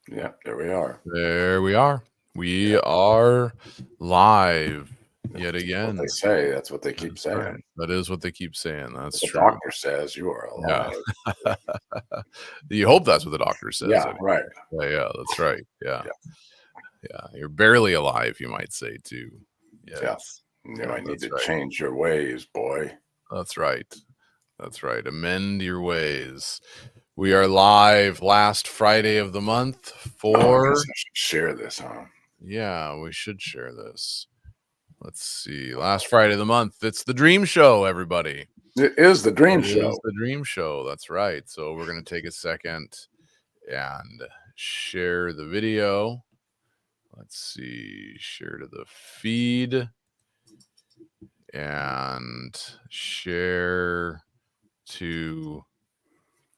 Yeah, there we are. There we are. We Yeah, are live yet that's what they again. say. That's what they keep That's right. saying. That is what they keep saying. That's The true. doctor says you are Yeah. alive. You hope that's what the doctor says. Yeah, right. Yeah, that's right. Yeah. Yeah, Yeah. You're barely alive, you might say, too. yeah. Yes. You Yeah, might need that's to right. change your ways, boy. That's right. That's right. Amend your ways. We are live last Friday of the month Oh, I for. guess I should share this, huh? Yeah, we should share this. Let's see. Last Friday of the month. It's the Dream Show, everybody. It is the Dream It is Show. the Dream Show. That's right. So we're going to take a second and share the video. Let's see. Share to the feed and share to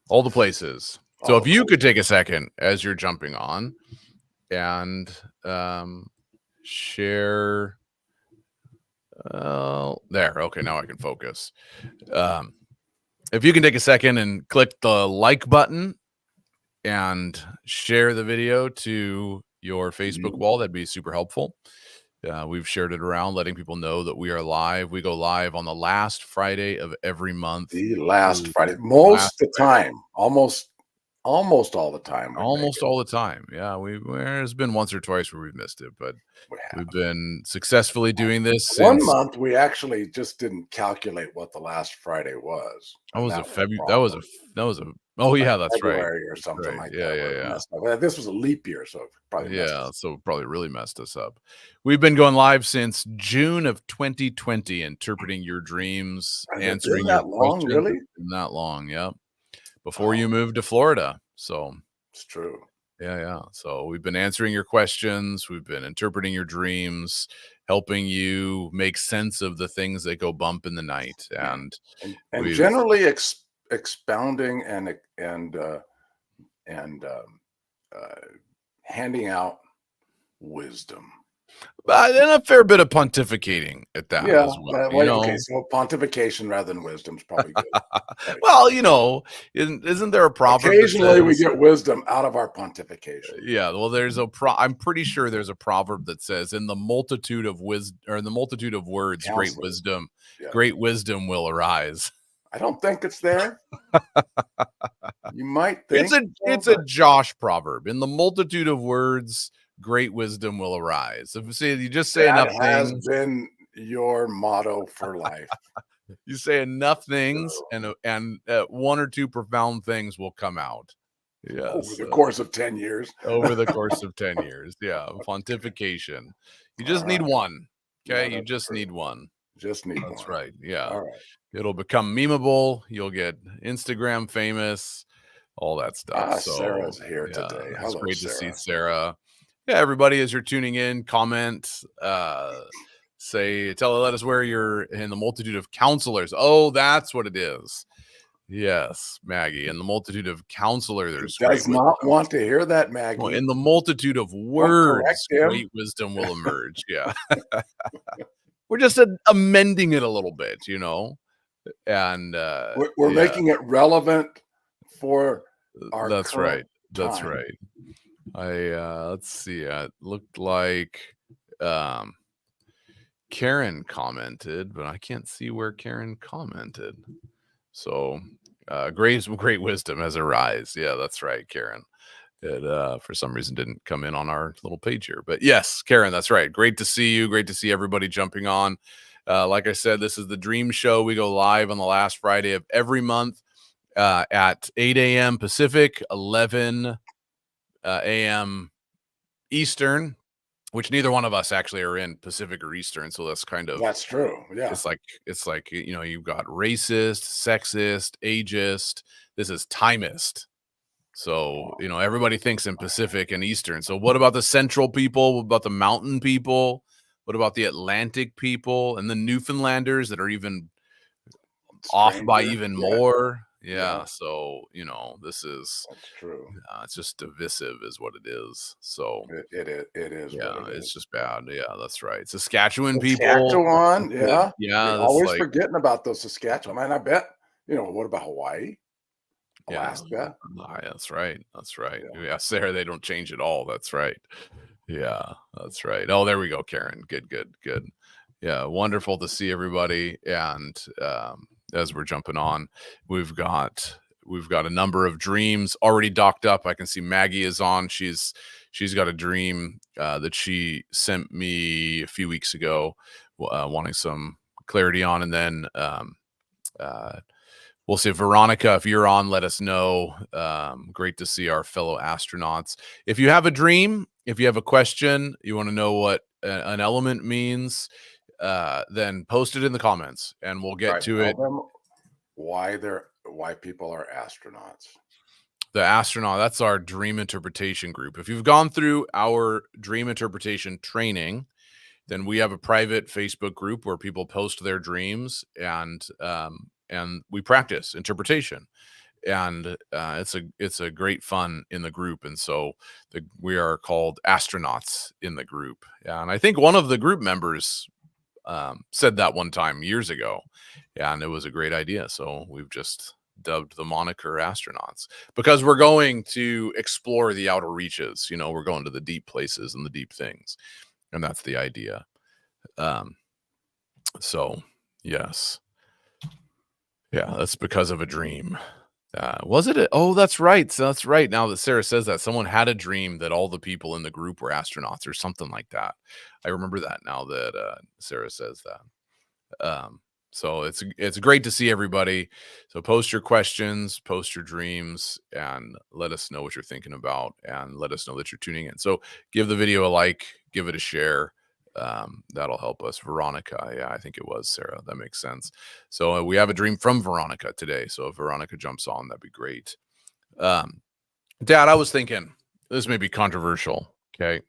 all the places. So if you could take a second as you're jumping on and share. There. Okay, now I can focus. If you can take a second and click the like button and share the video to your Facebook wall, that'd be super helpful. We've shared it around, letting people know that we are live. We go live on the last Friday of every month. The last Friday. Most of the time. Almost all the time. Almost all the time. Yeah, there's been once or twice where we've missed it, but we've been successfully doing this One since. month we actually just didn't calculate what the last Friday was. That was a February. That was a. Oh yeah, that's right. February or something Right. like Yeah, that. Yeah. This was a leap year, so probably so probably really messed us up. We've been going live since June of 2020, interpreting your dreams, answering your questions. Really? It's been that long, yeah. Before you moved to Florida, so it's true. Yeah. So we've been answering your questions. We've been interpreting your dreams, helping you make sense of the things that go bump in the night, and generally expounding and handing out wisdom. And a fair bit of pontificating at that as well. Okay, so pontification rather than wisdom is probably good. Right. Well, isn't there a proverb? Occasionally we get wisdom out of our pontification. Yeah, well, there's I'm pretty sure there's a proverb that says, "In the multitude of wisdom, or in the multitude of words, great wisdom will arise." I don't think it's there. You might think it's a Josh proverb. In the multitude of words, great wisdom will arise. If you just say enough things, has been your motto for life. You say enough things, and one or two profound things will come out. Yes, over the course of 10 years. Over the course of 10 years, yeah. Pontification. You just need one. Okay, you just need one. Just need one. That's right. Yeah. All right. It'll become memeable. You'll get Instagram famous. All that stuff. So Sarah's here today. It's great to see Sarah. Yeah, everybody, as you're tuning in, comment, let us where you're in the multitude of counselors. Oh, that's what it is. Yes, Maggie. In the multitude of counselors, there's does not want to hear that, Maggie. Well, in the multitude of words, great wisdom will emerge. Yeah. We're just amending it a little bit, and we're making it relevant for our That's right. That's time. right. Let's see. It looked like Karen commented, but I can't see where Karen commented. So great wisdom has arise. Yeah, that's right, Karen. It for some reason didn't come in on our little page here. But yes, Karen, that's right. Great to see you. Great to see everybody jumping on. Like I said, this is the Dream Show. We go live on the last Friday of every month at 8 a.m. Pacific, 11 a.m. Eastern, which neither one of us actually are in Pacific or Eastern. So that's true. Yeah. It's like, you've got racist, sexist, ageist. This is timist. So, everybody thinks in Pacific and Eastern. So what about the Central people? What about the Mountain people? What about the Atlantic people and the Newfoundlanders that are even off by even more? Yeah. So, this is true. It's just divisive is what it is. So it is. Yeah, it's just bad. Yeah, that's right. Saskatchewan people. Saskatchewan, yeah. Yeah. Always forgetting about those Saskatchewan. I bet, what about Hawaii? Alaska. That's right. That's right. Yeah. Yeah, Sarah, they don't change at all. That's right. Yeah, that's right. Oh, there we go, Karen. Good, good, good. Yeah, wonderful to see everybody. And as we're jumping on, we've got a number of dreams already docked up. I can see Maggie is on. She's got a dream that she sent me a few weeks ago, wanting some clarity on. And then we'll see. Veronica, if you're on, let us know. Great to see our fellow astronauts. If you have a dream, if you have a question, you want to know what an element means, then post it in the comments and we'll get to it. Why people are astronauts. The astronaut, that's our dream interpretation group. If you've gone through our dream interpretation training, then we have a private Facebook group where people post their dreams and we practice interpretation. And it's a great fun in the group. And so we are called astronauts in the group. And I think one of the group members said that one time years ago, and it was a great idea. So we've just dubbed the moniker astronauts because we're going to explore the outer reaches. We're going to the deep places and the deep things, and that's the idea. So yes, yeah, that's because of a dream. Was it? Oh, that's right. So that's right. Now that Sarah says that, someone had a dream that all the people in the group were astronauts or something like that. I remember that now that Sarah says that. So it's great to see everybody. So post your questions, post your dreams, and let us know what you're thinking about, and let us know that you're tuning in. So give the video a like, give it a share. That'll help us. Veronica, yeah, I think it was Sarah. That makes sense. So we have a dream from Veronica today. So if Veronica jumps on, that'd be great. Dad, I was thinking this may be controversial. Okay.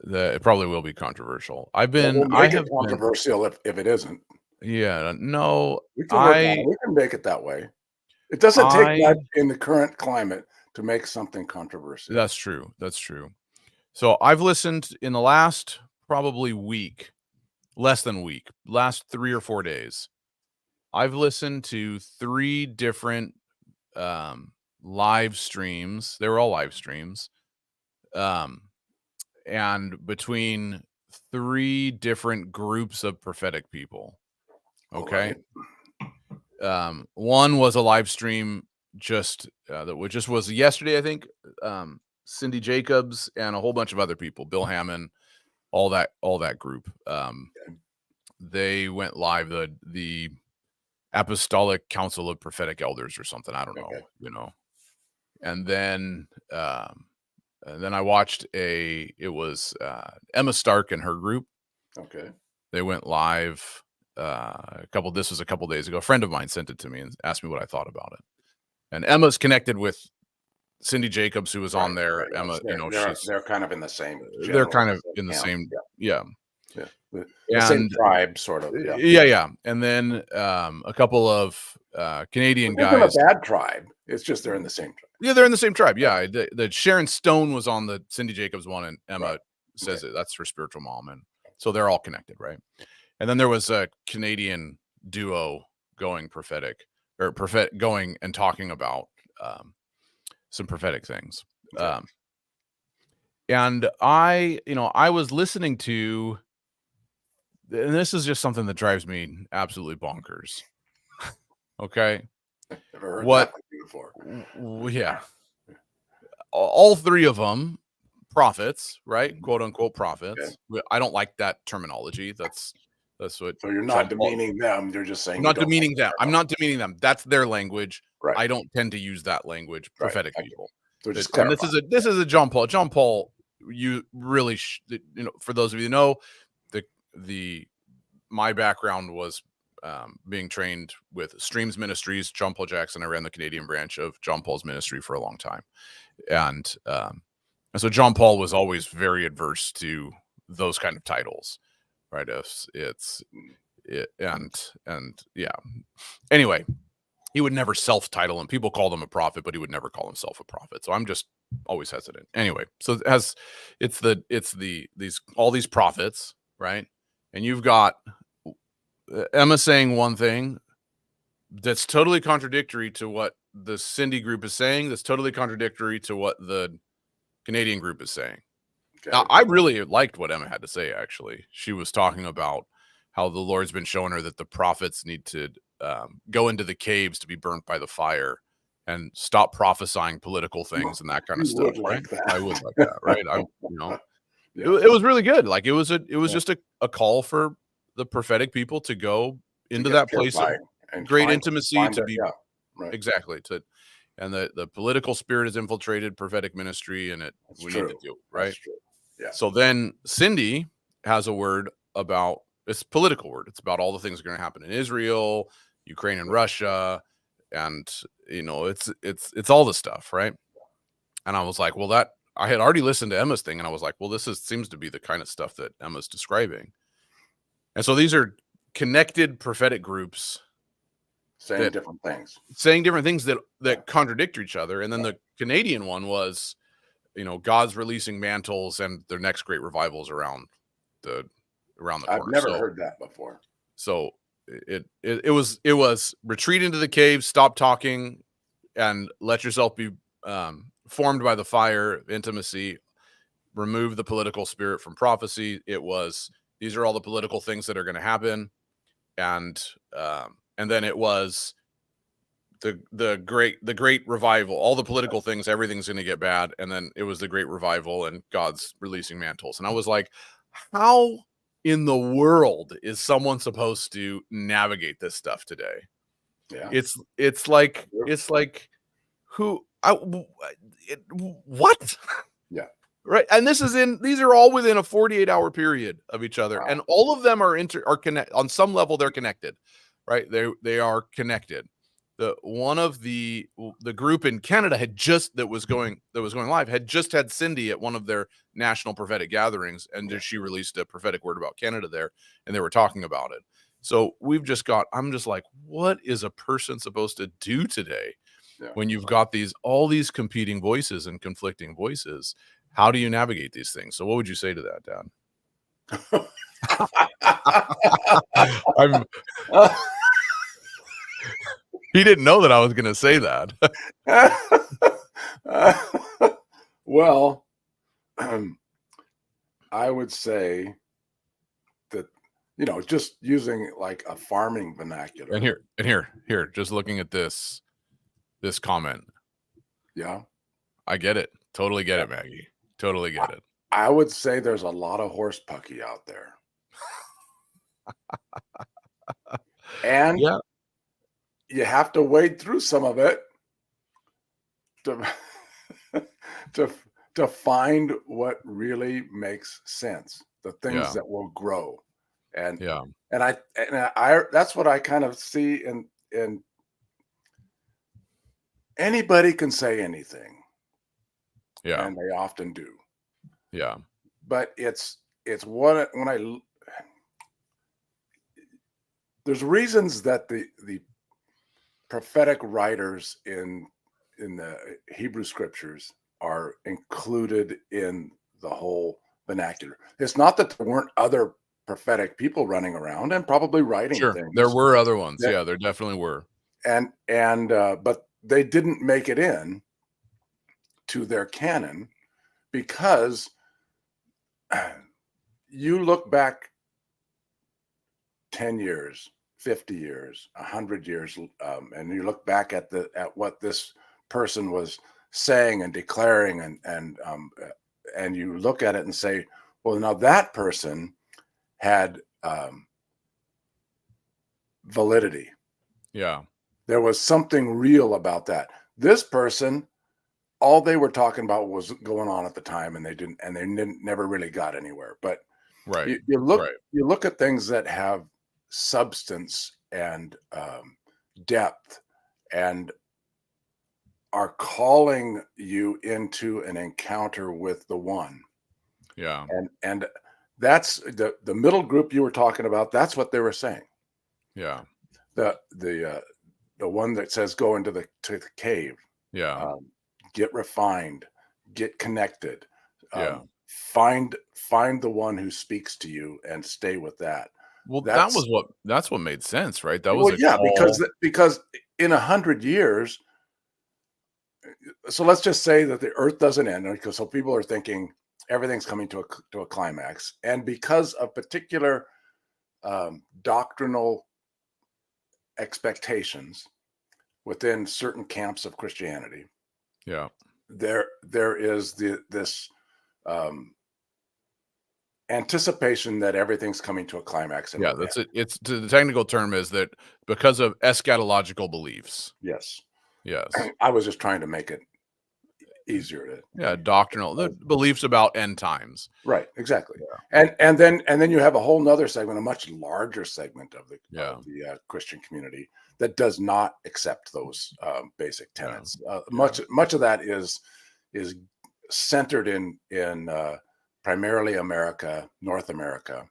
It probably will be controversial. I have controversial if it isn't. Yeah, no, We can make it that way. It doesn't take much in the current climate to make something controversial. That's true. That's true. So I've listened in the last probably week, last 3 or 4 days. I've listened to 3 different live streams. They were all live streams. And between 3 different groups of prophetic people. Okay. Right. One was a live stream that just was yesterday, I think. Cindy Jacobs and a whole bunch of other people, Bill Hammond, all that group. They went live, the Apostolic Council of Prophetic Elders or something. I don't know, And then I watched it was Emma Stark and her group. Okay. They went live this was a couple days ago. A friend of mine sent it to me and asked me what I thought about it. And Emma's connected with Cindy Jacobs, who was on there. Right. Emma, they're kind of in the same. They're kind of in the same. Yeah. The same tribe, sort of. Yeah. And then a couple of Canadian guys. A bad tribe. It's just they're in the same tribe. Yeah, they're in the same tribe. Yeah, the Sharon Stone was on the Cindy Jacobs one, and Emma says that's her spiritual mom, and so they're all connected, right? And then there was a Canadian duo going going and talking about some prophetic things. And I was listening to, and this is just something that drives me absolutely bonkers. Okay. Never heard that before. Yeah. All 3 of them prophets, right? Quote unquote prophets. Okay. I don't like that terminology. That's what. So you're not demeaning them. You're just saying. I'm not demeaning them. I'm not demeaning them. That's their language. Right. I don't tend to use that language. Prophetic people. So just this is a John Paul. John Paul. You really, for those of you who know, my background was being trained with Streams Ministries. John Paul Jackson. I ran the Canadian branch of John Paul's ministry for a long time, and so John Paul was always very adverse to those kind of titles. Right. Anyway, he would never self-title him. People called him a prophet, but he would never call himself a prophet. So I'm just always hesitant. Anyway, so all these prophets, right? And you've got Emma saying one thing, that's totally contradictory to what the Cindy group is saying. That's totally contradictory to what the Canadian group is saying. Okay. I really liked what Emma had to say, actually. She was talking about how the Lord's been showing her that the prophets need to go into the caves to be burnt by the fire and stop prophesying political things and that kind of You stuff, would right? like that. I would like that, right? Yeah. It was really good. Like, it was Yeah. just a call for the prophetic people to go To into get that place of purified and great find intimacy to it. be Yeah. Right. exactly and the political spirit has infiltrated prophetic ministry, and That's we need to true. do it, That's right? true. Yeah. So then Cindy has a word about it's a political word. It's about all the things that are going to happen in Israel, Ukraine, and Russia, and it's all the stuff, right? And I was like, well, that I had already listened to Emma's thing, and I was like, well, seems to be the kind of stuff that Emma's describing. And so these are connected prophetic groups Saying different things. saying different things that contradict each other. And then the Canadian one was, God's releasing mantles and their next great revivals around the corner. I've never heard that before. So it was retreat into the cave, stop talking, and let yourself be formed by the fire of intimacy. Remove the political spirit from prophecy. It was these are all the political things that are going to happen, and then it was the great revival. All the political things, everything's going to get bad, and then it was the great revival and God's releasing mantles. And I was like, how in the world is someone supposed to navigate this stuff today? Yeah. It's like what? Yeah. Right. And these are all within a 48-hour period of each other. Wow. And all of them are connected on some level. They're connected, right? They are connected. The group in Canada that was going live had just had Cindy at one of their national prophetic gatherings, and she released a prophetic word about Canada there, and they were talking about it. So I'm just like, what is a person supposed to do today when you've got all these competing voices and conflicting voices? How do you navigate these things? So what would you say to that, Dad? He didn't know that I was going to say that. Well, I would say that, just using like a farming vernacular. And here, just looking at this comment. Yeah. I get it. Totally get it, Maggie. Totally get it. I would say there's a lot of horse pucky out there. And you have to wade through some of it to find what really makes sense, the things that will grow. And I that's what I kind of see in anybody can say anything. Yeah. And they often do. Yeah. But it's there's reasons that the prophetic writers in the Hebrew scriptures are included in the whole vernacular. It's not that there weren't other prophetic people running around and probably writing things. There were other ones. Yeah, there definitely were. And but they didn't make it in to their canon because you look back 10 years, 50 years, 100 years, and you look back at what this person was saying and declaring, and you look at it and say, well, now that person had validity. Yeah. There was something real about that. This person, all they were talking about was going on at the time, and they never really got anywhere. But you look at things that have substance and depth and are calling you into an encounter with the one. Yeah. And that's the middle group you were talking about. That's what they were saying. Yeah. The one that says go into the cave. Yeah. Get refined, get connected. Yeah. Find the one who speaks to you and stay with that. Well, That's that's what made sense, right? That was well, a yeah, call. because in 100 years, so let's just say that the Earth doesn't end, because so people are thinking everything's coming to a climax, and because of particular doctrinal expectations within certain camps of Christianity, Yeah. there is this um, anticipation that everything's coming to a climax and Yeah, will end. that's it. It's the technical term is that because of eschatological beliefs. Yes, Yes. I was just trying to make it easier to Yeah, doctrinal the beliefs about end times. right, exactly. Yeah. And then you have a whole nother segment, a much larger segment of the Yeah. Christian community that does not accept those basic Yeah. tenets. Yeah. Much of that is centered in primarily America, North America,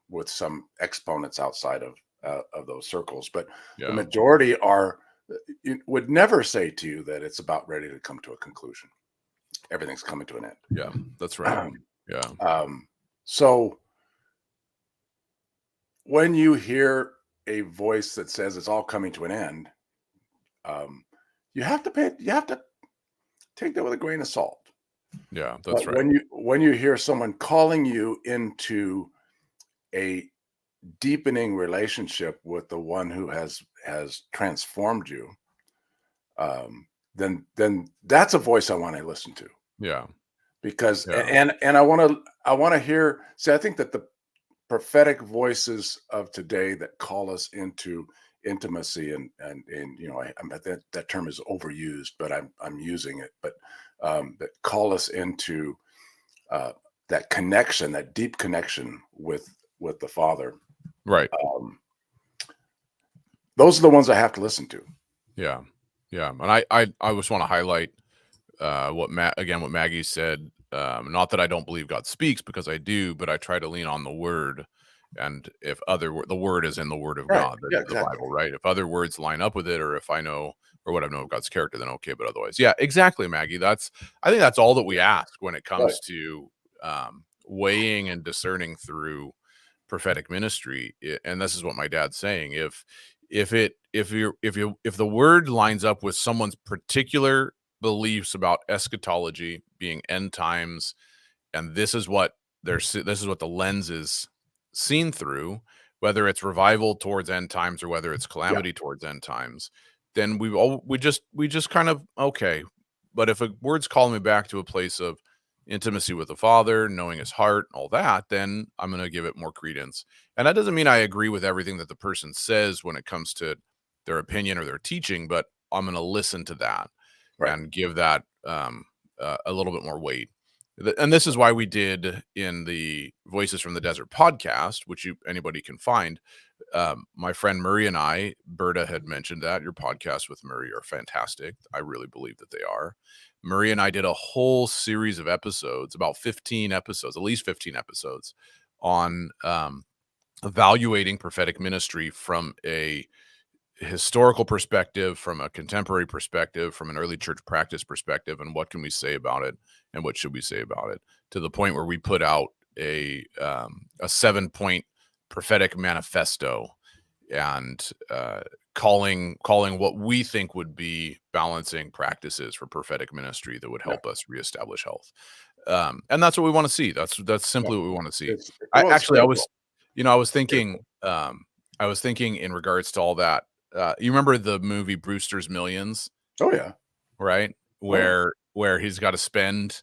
with some exponents outside of those circles. But the Yeah. majority are would never say to you that it's about ready to come to a conclusion. Everything's coming to an Yeah. That's right. end. Yeah. So when you hear a voice that says it's all coming to an end, um, you have to take that with a grain of salt. Yeah, that's But right. when you hear someone calling you into a deepening relationship with the one who has transformed you, then that's a voice I want to listen to, Yeah. because Yeah. and I want to hear. See, I think that the prophetic voices of today that call us into intimacy and that term is overused, but I'm using it, but that call us into that connection, that deep connection with the Father. Right. um, those are the ones I have to listen to. Yeah. Yeah. And I just want to highlight what Maggie said. Not that I don't believe God speaks, because I do, but I try to lean on the word. And if the word is in the word of Right, God, yeah, the exactly. Bible, right? If other words line up with it, or if I know or what I know of God's character, then okay. But otherwise, yeah, exactly, Maggie. I think that's all that we ask when it Right. comes to weighing and discerning through prophetic ministry. And this is what my dad's saying. If the word lines up with someone's particular beliefs about eschatology being end times, and this is what the lens is seen through, whether it's revival towards end times or whether it's Yeah. calamity towards end times, then we just kind of okay. But if a word's calling me back to a place of intimacy with the Father, knowing his heart, all that, then I'm going to give it more credence. And that doesn't mean I agree with everything that the person says when it comes to their opinion or their teaching, but I'm going to listen to that Right. and give that a little bit more weight. And this is why we did in the Voices from the Desert podcast, which anybody can find. My friend Murray and I, Berta had mentioned that your podcasts with Murray are fantastic. I really believe that they are. Murray and I did a whole series of episodes, about 15 episodes, at least 15 episodes, on evaluating prophetic ministry from a historical perspective, from a contemporary perspective, from an early church practice perspective, and what can we say about it, and what should we say about it, to the point where we put out a 7-point prophetic manifesto, and calling what we think would be balancing practices for prophetic ministry that would Yeah. help us reestablish health. And that's what we want to see. That's Yeah. simply what we want to see. It's I well, it's actually, critical. I was thinking, Critical. in regards to all that. You remember the movie Brewster's Millions, Oh yeah. right? Oh yeah. Where he's got to spend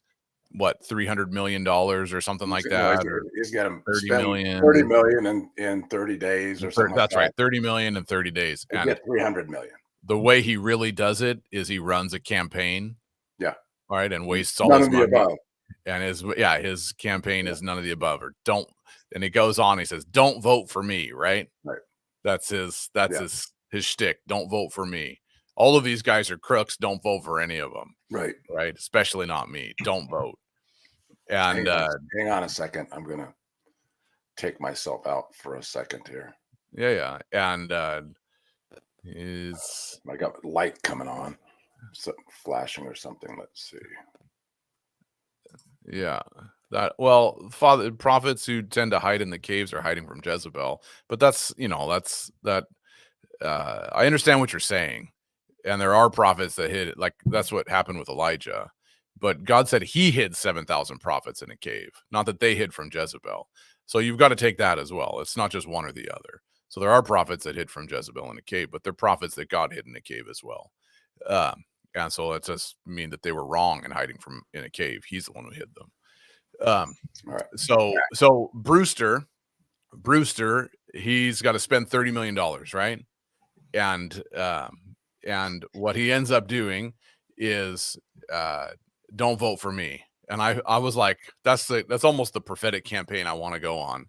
what $300 million or something like that, or He's got to 30 spend 30 million. million in 30 days or something like That's that right, 30 million in 30 days. to And get 300 million. the way he really does it is he runs a campaign, Yeah. right, and wastes all None his of the money. above. And his campaign Yeah. is none of the above, or don't. And he goes on, he says, "Don't vote for me," right? Right. That's Yeah. his shtick. Don't vote for me. All of these guys are crooks. Don't vote for any of them. Right. Right. Especially not me. Don't vote. And Hang on a second. I'm gonna take myself out for a second here. yeah. And is I got light coming on, flashing or something. Let's see. yeah. That prophets who tend to hide in the caves are hiding from Jezebel, but that's that's that. I understand what you're saying, and there are prophets that hid. Like that's what happened with Elijah, but God said He hid 7,000 prophets in a cave, not that they hid from Jezebel. So you've got to take that as well. It's not just one or the other. So there are prophets that hid from Jezebel in a cave, but they're prophets that God hid in a cave as well. And so it does mean that they were wrong in hiding from in a cave. He's the one who hid them. All right. So Brewster, he's got to spend $30 million, right? And what he ends up doing is don't vote for me. And I was like, that's almost the prophetic campaign I want to go on,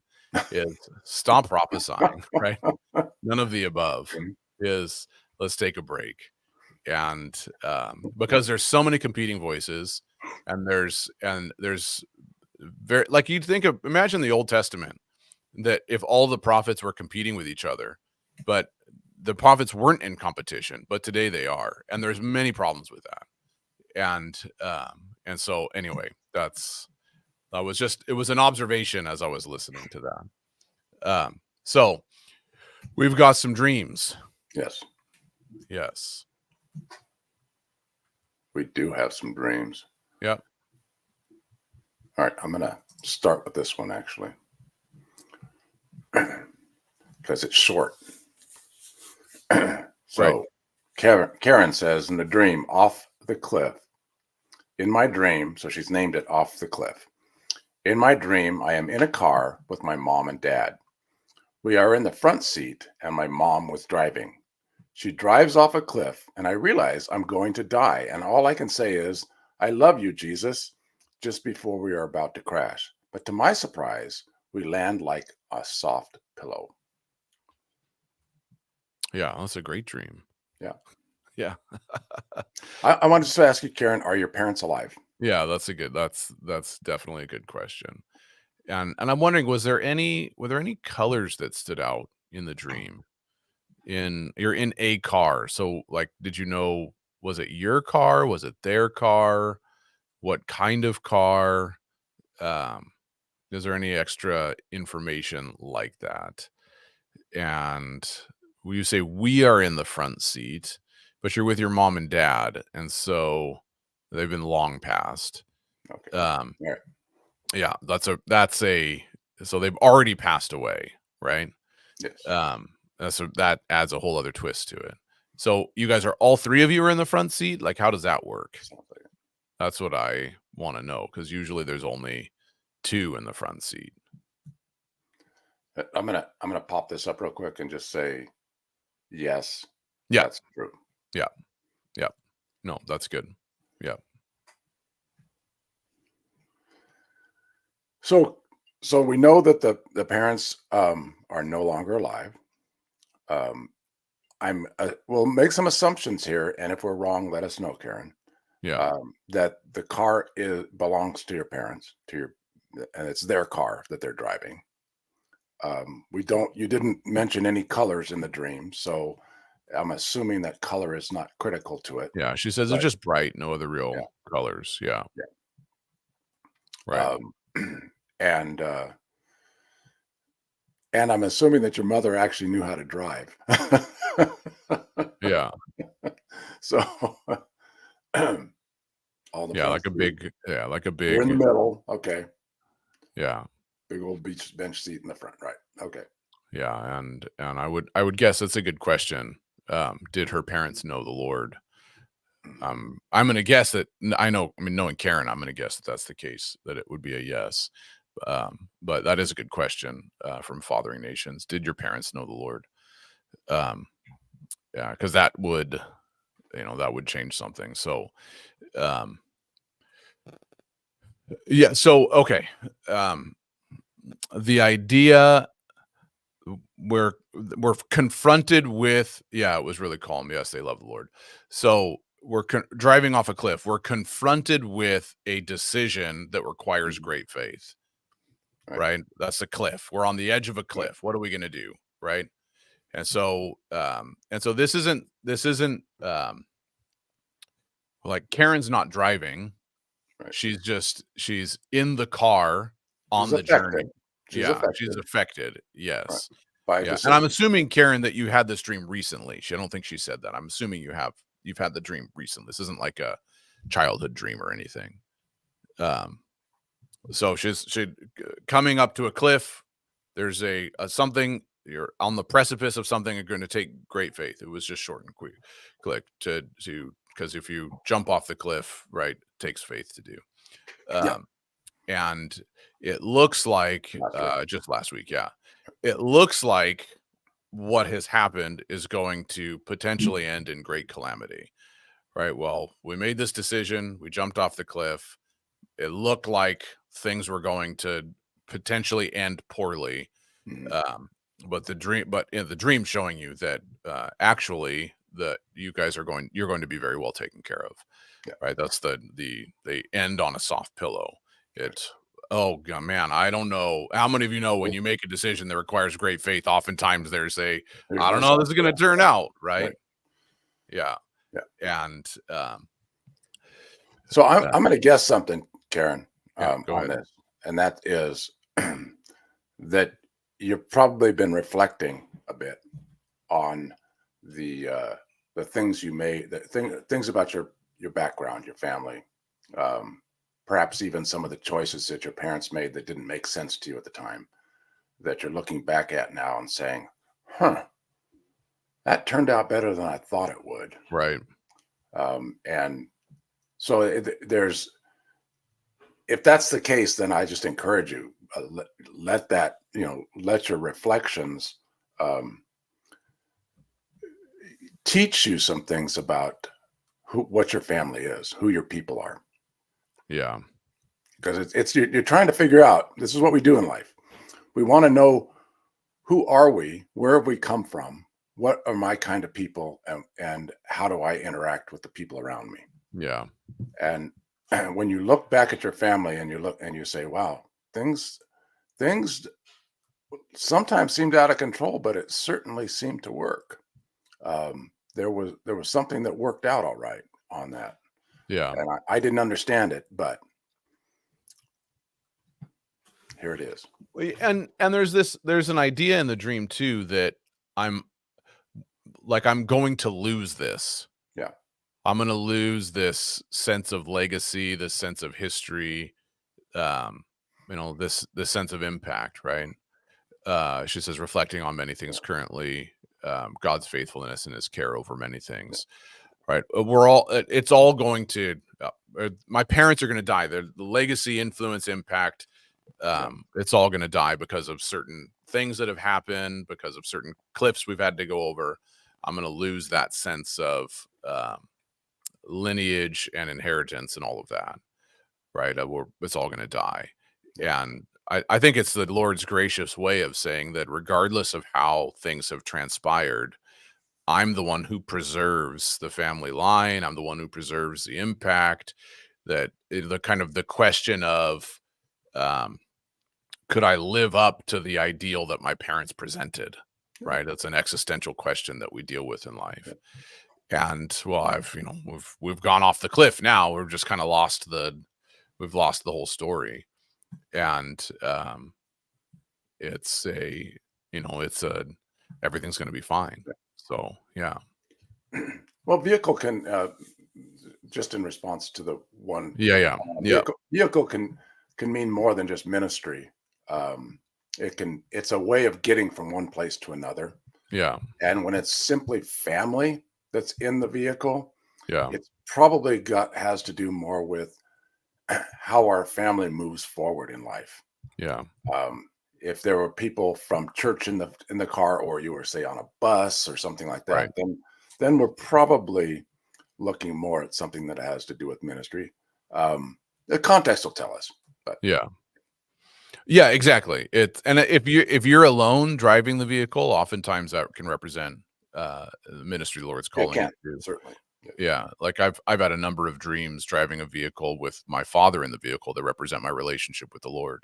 is stop prophesying, right? None of the above. Is let's take a break. And because there's so many competing voices, and there's very, like, imagine the Old Testament, that if all the prophets were competing with each other, but the prophets weren't in competition, but today they are, and there's many problems with that. And so anyway, it was an observation as I was listening to that. So we've got some dreams. Yes, we do have some dreams. Yep. All right, I'm gonna start with this one actually, because it's short. So right. Karen says, in the dream, off the cliff. In my dream, so she's named it Off the Cliff. In my dream, I am in a car with my mom and dad. We are in the front seat, and my mom was driving. She drives off a cliff, and I realize I'm going to die, and all I can say is, I love you, Jesus, just before we are about to crash. But to my surprise, we land like a soft pillow. Yeah, that's a great dream. Yeah. I wanted to ask you, Karen, are your parents alive? Yeah, that's definitely a good question. And I'm wondering, were there any colors that stood out in the dream? You're in a car. So like, did you know, was it your car? Was it their car? What kind of car? Is there any extra information like that? And you say we are in the front seat, but you're with your mom and dad, and so they've been long past. Okay. Yeah, so they've already passed away, right? Yes. So that adds a whole other twist to it. So you guys all three of you are in the front seat? Like, how does that work? That's what I want to know, because usually there's only two in the front seat. I'm gonna pop this up real quick and just say yes. Yeah, that's true. Yeah. No, that's good. Yeah. So we know that the parents are no longer alive. We'll make some assumptions here, and if we're wrong, let us know, Karen. Yeah. That the car belongs to your parents, and it's their car that they're driving. You didn't mention any colors in the dream, so I'm assuming that color is not critical to it. Yeah, she says it's just bright, no other real colors. Yeah. Right. And I'm assuming that your mother actually knew how to drive. Yeah. So like a big We're in the middle. Okay. Yeah. Big old bench seat in the front, right? Okay. Yeah, and I would guess that's a good question. Did her parents know the Lord? I'm going to guess that knowing Karen, I'm going to guess that that's the case, that it would be a yes. But that is a good question from Fathering Nations. Did your parents know the Lord? Yeah, because that would change something. So, yeah. So, okay. The idea, we're confronted with, it was really calm. Yes, they love the Lord. So we're driving off a cliff. We're confronted with a decision that requires great faith. Right? That's a cliff. We're on the edge of a cliff. What are we going to do? Right? And so this isn't like Karen's not driving, Right. She's in the car She's on the affected. journey. She's Yeah, she's affected. affected. Right. Yes. By Yeah. And I'm decisions. assuming, Karen, that you had this dream recently. I don't think she said that. I'm assuming you've had the dream recently. This isn't like a childhood dream or anything. So she's coming up to a cliff. There's a something, you're on the precipice of something you're going to take great faith. It was just short and quick to because if you jump off the cliff, right, it takes faith to do. Yeah. And it looks like just last week, yeah. It looks like what has happened is going to potentially end in great calamity. Right? Well, we made this decision, we jumped off the cliff. It looked like things were going to potentially end poorly. Mhm. But the dream showing you that actually that you're going to be very well taken care of. Yeah. Right? That's they end on a soft pillow. It's oh God, man, I don't know how many of you know when you make a decision that requires great faith, oftentimes there's There's I no don't know how soft this is going to pillow. turn out, right? Right. Yeah. Yeah. And So I'm going to guess something, Karen, yeah, go on ahead. this, and that is that you've probably been reflecting a bit on the things you made, things about your background, your family, perhaps even some of the choices that your parents made that didn't make sense to you at the time, that you're looking back at now and saying, "Huh, that turned out better than I thought it would." Right. And so there's, if that's the case, then I just encourage you, let that, let your reflections um, teach you some things about what your family is, who your people are, Yeah. because you're trying to figure out. This is what we do in life. We want to know, who are we, where have we come from, what are my kind of people, and how do I interact with the people around me. Yeah. And when you look back at your family and you say, wow, things sometimes seemed out of control, but it certainly seemed to work. There was something that worked out all right on that, Yeah. and I didn't understand it, but here it is. And there's an idea in the dream too that I'm I'm going to lose this. Yeah. I'm going to lose this sense of legacy, this sense of history, this sense of impact, right? She says, reflecting on many things currently, God's faithfulness and his care over many things, right? It's all going to, my parents are going to die. The legacy, influence, impact, it's all going to die because of certain things that have happened, because of certain cliffs we've had to go over. I'm going to lose that sense of lineage and inheritance and all of that, right? It's all going to die. And I think it's the Lord's gracious way of saying that regardless of how things have transpired, I'm the one who preserves the family line. I'm the one who preserves the impact. That the kind of the question of could I live up to the ideal that my parents presented? Right. That's an existential question that we deal with in life. And well, we've gone off the cliff now. We've just kind of we've lost the whole story. And it's everything's going to be fine. So yeah. Well, vehicle can, just in response to the one, Yeah. vehicle can mean more than just ministry. It's a way of getting from one place to another. Yeah. And when it's simply family that's in the vehicle, Yeah. it's probably has to do more with how our family moves forward in life. Yeah. If there were people from church in the car, or you were, say, on a bus or something like that, Right. then we're probably looking more at something that has to do with ministry. The context will tell us, but yeah, exactly. And if you're alone driving the vehicle, oftentimes that can represent the ministry the Lord's calling it can you to. certainly. Yeah, like I've had a number of dreams driving a vehicle with my father in the vehicle that represent my relationship with the Lord,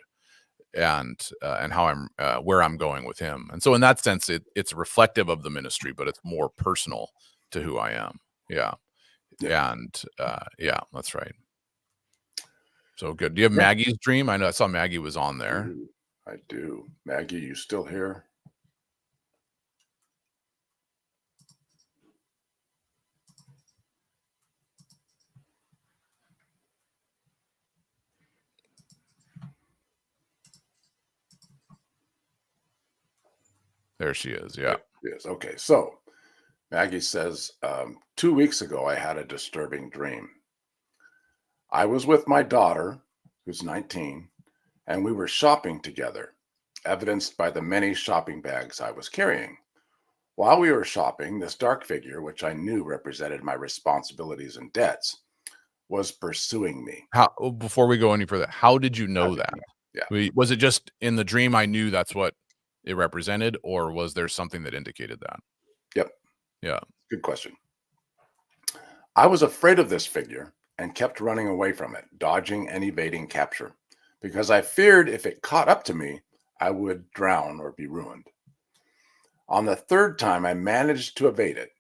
and how I'm where I'm going with him. And so in that sense, it's reflective of the ministry, but it's more personal to who I am. Yeah. And yeah, that's right. So good. Do you have Maggie's dream? I know I saw Maggie was on there. I do. Maggie, you still here? There she is. Yeah. Yes. Okay. So Maggie says, 2 weeks ago, I had a disturbing dream. I was with my daughter, who's 19, and we were shopping together, evidenced by the many shopping bags I was carrying. While we were shopping, this dark figure, which I knew represented my responsibilities and debts, was pursuing me. Before we go any further, how did you know that? Yeah. Was it just in the dream I knew that's what it represented, or was there something that indicated that? Yep. Yeah. Good question. I was afraid of this figure and kept running away from it, dodging and evading capture, because I feared if it caught up to me, I would drown or be ruined. On the third time I managed to evade it,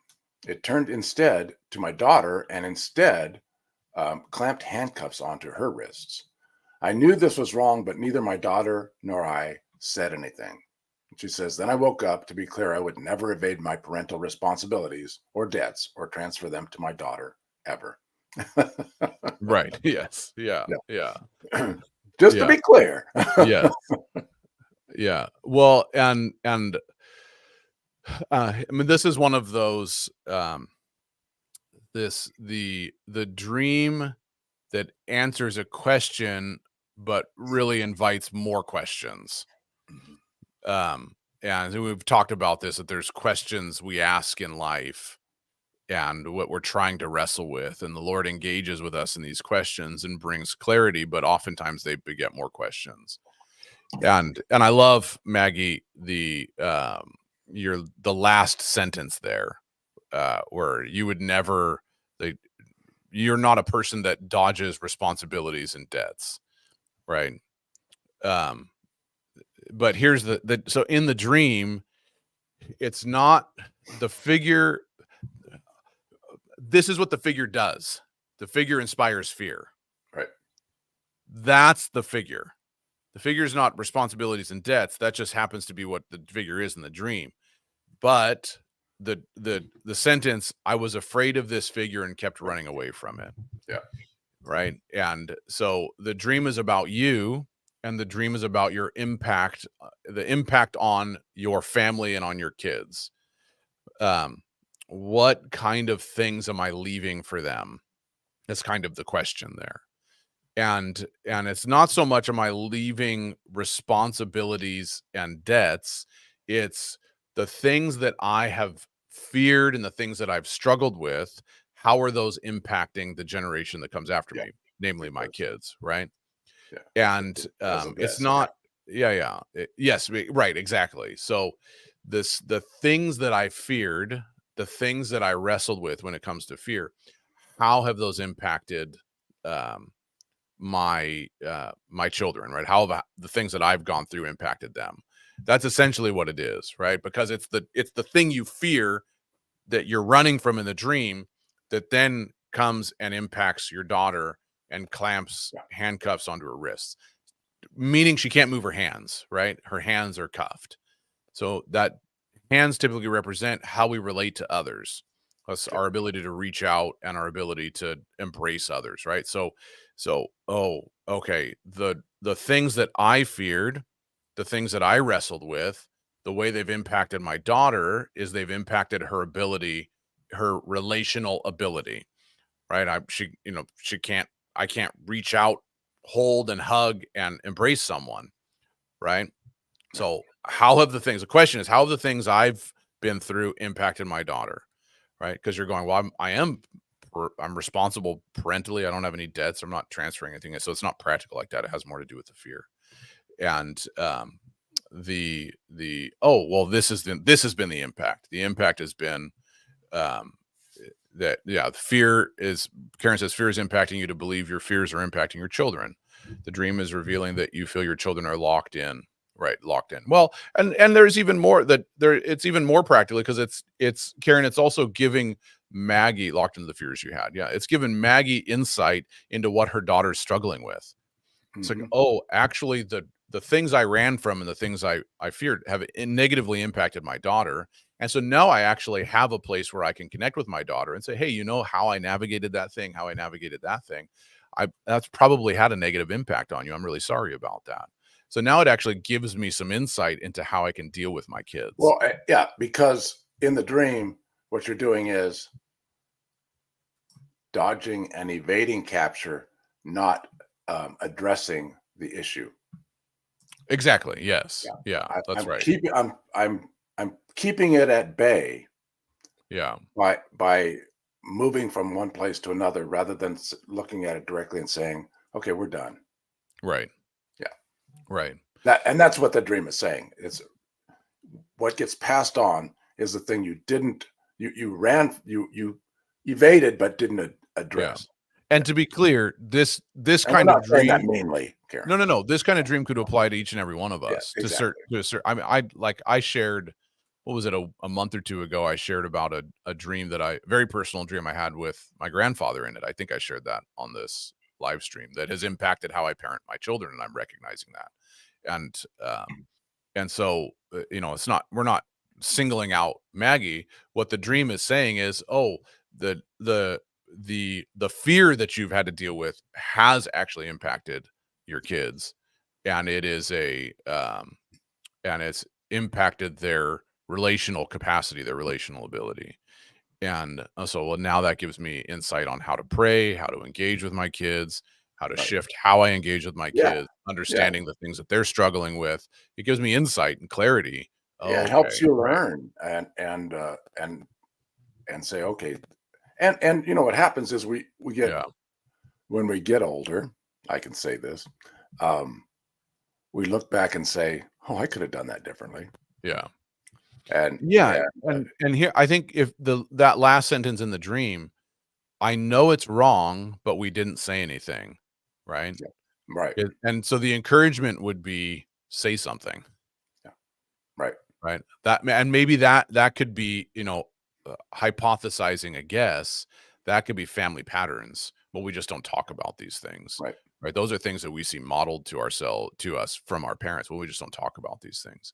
it turned instead to my daughter and instead clamped handcuffs onto her wrists. I knew this was wrong, but neither my daughter nor I said anything. She says, then I woke up. To be clear, I would never evade my parental responsibilities or debts or transfer them to my daughter ever. Right. Yes. Yeah. Yeah. Just to be clear. Yes. Yeah. Well, and I mean, this is one of those the dream that answers a question but really invites more questions. And we've talked about this, that there's questions we ask in life and what we're trying to wrestle with, and the Lord engages with us in these questions and brings clarity, but oftentimes they beget more questions. And I love, Maggie, the last sentence there, where you would never, you're not a person that dodges responsibilities and debts, right? But here's so in the dream, it's not the figure. This is what the figure does. The figure inspires fear. Right. That's the figure. The figure is not responsibilities and debts. That just happens to be what the figure is in the dream. But the sentence, I was afraid of this figure and kept running away from it. Yeah. Right. And so the dream is about you, and the dream is about your impact, the impact on your family and on your kids. What kind of things am I leaving for them? That's kind of the question there. And it's not so much am I leaving responsibilities and debts, it's the things that I have feared and the things that I've struggled with. How are those impacting the generation that comes after me, namely my kids, right? Yeah. And it's not, yes, right, exactly. So the things that I feared, the things that I wrestled with when it comes to fear, how have those impacted my children, right? How have the things that I've gone through impacted them? That's essentially what it is, right? Because it's the thing you fear that you're running from in the dream that then comes and impacts your daughter and clamps handcuffs onto her wrists, meaning she can't move her hands, right? Her hands are cuffed. So that hands typically represent how we relate to others. That's our ability to reach out and our ability to embrace others, right? So, okay. The things that I feared, the things that I wrestled with, the way they've impacted my daughter is they've impacted her ability, her relational ability, right? I can't reach out, hold and hug and embrace someone, right? So the question is, how have the things I've been through impacted my daughter, right? Because you're going, well, I'm responsible parentally. I don't have any debts. I'm not transferring anything. So it's not practical like that. It has more to do with the fear. And this has been the impact. The impact has been fear is, Karen says, fear is impacting you to believe your fears are impacting your children. The dream is revealing that you feel your children are locked in. Right, locked in. Well, and there's even more it's even more practically, because it's Karen, it's also giving Maggie, locked into the fears you had. Yeah, it's given Maggie insight into what her daughter's struggling with, It's like, Mhm. oh, actually the things I ran from and the things I feared have negatively impacted my daughter. And so now I actually have a place where I can connect with my daughter and say, hey, you know how I navigated that thing, how I navigated that thing. That's probably had a negative impact on you. I'm really sorry about that. So now it actually gives me some insight into how I can deal with my kids. Well, yeah, because in the dream, what you're doing is dodging and evading capture, not addressing the issue. Exactly. Yes. Yeah, Yeah, that's I'm right. keeping I'm keeping it at bay Yeah. by moving from one place to another rather than looking at it directly and saying, "Okay, we're done." Right. Yeah, Right. that's what the dream is saying. It's what gets passed on is the thing you evaded but didn't Yeah. address. And to be clear, this And we're kind of not saying that dream meanly, Karen. no. This kind of dream could apply to each and every one of Yeah, us exactly. to a certain I mean, I shared what was it a month or two ago I shared about a dream that I very personal dream I had with my grandfather in it. I think I shared that on this live stream that has impacted how I parent my children and I'm recognizing that. And and so it's not we're not singling out Maggie. What the dream is saying is, oh, the the the fear that you've had to deal with has actually impacted your kids, and it is a and it's impacted their relational capacity, their relational ability. And so well, now that gives me insight on how to pray, how to engage with my kids, how to Right. shift how I engage with my Yeah. kids, Yeah. understanding the things that they're struggling with. It gives me insight and clarity. Yeah. It Okay, helps you right. learn and say, okay. And what happens is we get Yeah. when we get older, I can say this, um, we look back and say, "Oh, I could have done that differently." Yeah. And Yeah. and And here I think if that last sentence in the dream, I know it's wrong, but we didn't say anything. Right. yeah, right, And so the encouragement would be say something. yeah, right, Right. And maybe that could be, hypothesizing a guess, that could be family patterns, but we just don't talk about these things. right. Right? Those are things that we see modeled to us from our parents, but we just don't talk about these things.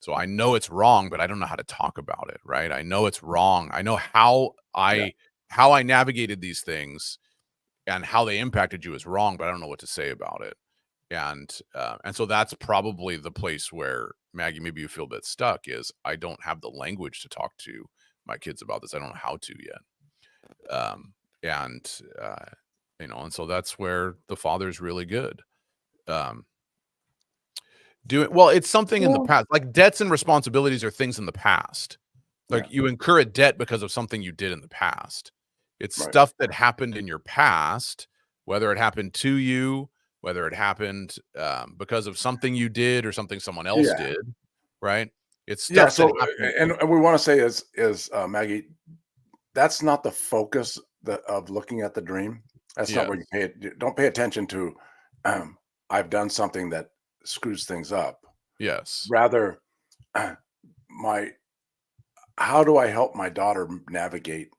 So I know it's wrong, but I don't know how to talk about it, right? I know it's wrong. I know Yeah, how I navigated these things and how they impacted you is wrong, but I don't know what to say about it. And so that's probably the place where Maggie, maybe you feel a bit stuck is I don't have the language to talk to my kids about this. I don't know how to yet. And and so that's where the father's really good. Um, doing well, it's something in the well, past, like debts and responsibilities are things in the past. yeah, Like you incur a debt because of something you did in the past. It's right. stuff that happened in your past, whether it happened to you, whether it happened because of something you did or something someone else Yeah, did, right? It's yeah. stuff that So, happened. and we want to say is Maggie, that's not the focus of looking at the dream. That's not where Yes, you don't pay attention to. Um, I've done something that screws things up. yes, Rather, my how do I help my daughter navigate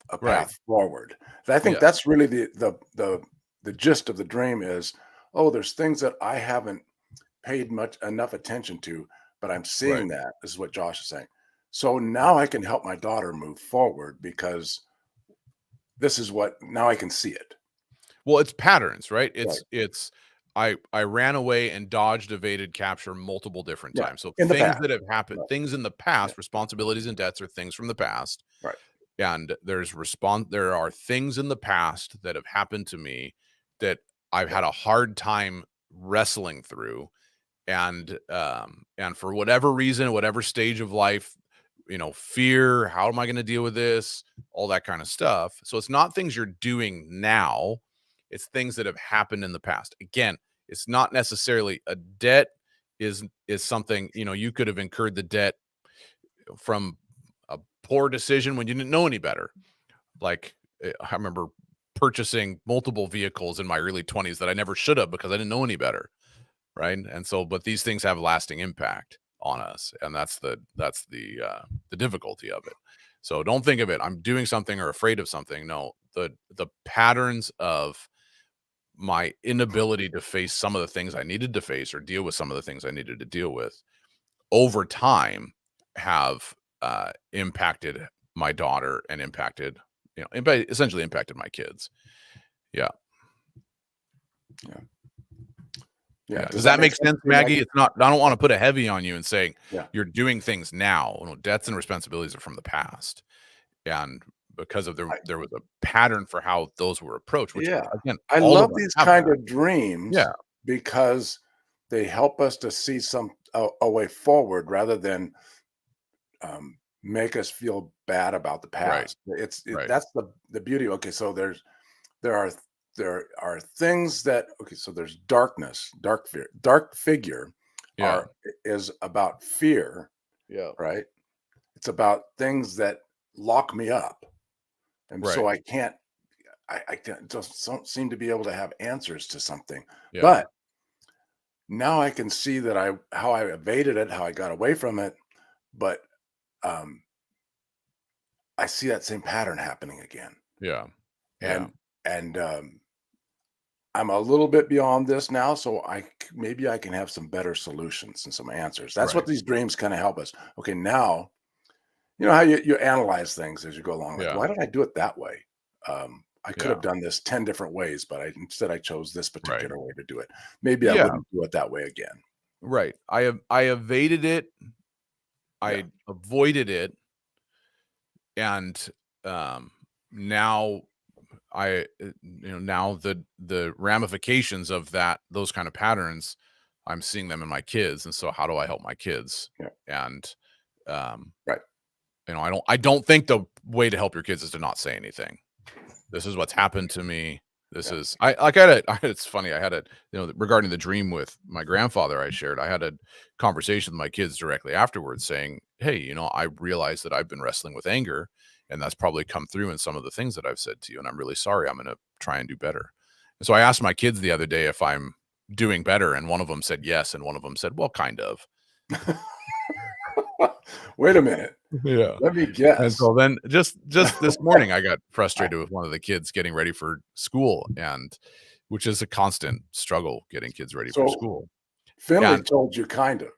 a right, path forward? And I think yes, that's really the gist of the dream is, oh, there's things that I haven't paid much enough attention to, but I'm right. seeing that. This is what Josh is saying. So now I can help my daughter move forward because this is what now I can see it. Well, it's patterns, right? Right. It's I ran away and dodged, evaded, capture multiple different Yeah. times. So In the things past. that have happened, Right. things in the Yeah. past, responsibilities and debts are things from the past. Right. And there are things in the past that have happened to me that I've Yeah. had a hard time wrestling through. And for whatever reason, whatever stage of life, fear, how am I going to deal with this? All that kind of stuff. So it's not things you're doing now, it's things that have happened in the past. Again, it's not necessarily a debt is something, you could have incurred the debt from a poor decision when you didn't know any better. Like I remember purchasing multiple vehicles in my early 20s that I never should have because I didn't know any better, right? And so but these things have lasting impact on us, and that's the difficulty of it. So don't think of it I'm doing something or afraid of something. No, the patterns of my inability to face some of the things I needed to face or deal with some of the things I needed to deal with over time have impacted my daughter and impacted, essentially impacted my kids. Yeah. Does that make sense, Maggie? It's not, I don't want to put a heavy on you and saying you're doing things now. Debts and responsibilities are from the past. And because of there was a pattern for how those were approached, which again, I love these kind of dreams because they help us to see a way forward rather than make us feel bad about the past. That's the beauty. Okay, so there are things that so there's darkness, dark figure is about fear. Right. It's about things that lock me up. And so I just don't seem to be able to have answers to something. But now I can see that how I evaded it, how I got away from it. But I see that same pattern happening again. And I'm a little bit beyond this now, so maybe I can have some better solutions and some answers. That's what these dreams kind of help us. Okay, now you know how you analyze things as you go along. Like, why did I do it that way? I could have done this 10 different ways, but instead I chose this particular way to do it. Maybe I wouldn't do it that way again. Right. I evaded it. I avoided it. And now now the ramifications of those kind of patterns, I'm seeing them in my kids. And so how do I help my kids? And I don't think the way to help your kids is to not say anything. This is what's happened to me. This is it's funny. I had regarding the dream with my grandfather I shared, I had a conversation with my kids directly afterwards saying, hey, I realized that I've been wrestling with anger, and that's probably come through in some of the things that I've said to you. And I'm really sorry. I'm going to try and do better. And so I asked my kids the other day if I'm doing better. And one of them said yes. And one of them said, well, kind of. Wait a minute. Let me guess. And so then just this morning, I got frustrated with one of the kids getting ready for school, which is a constant struggle, getting kids ready for school. Finley told you kind of.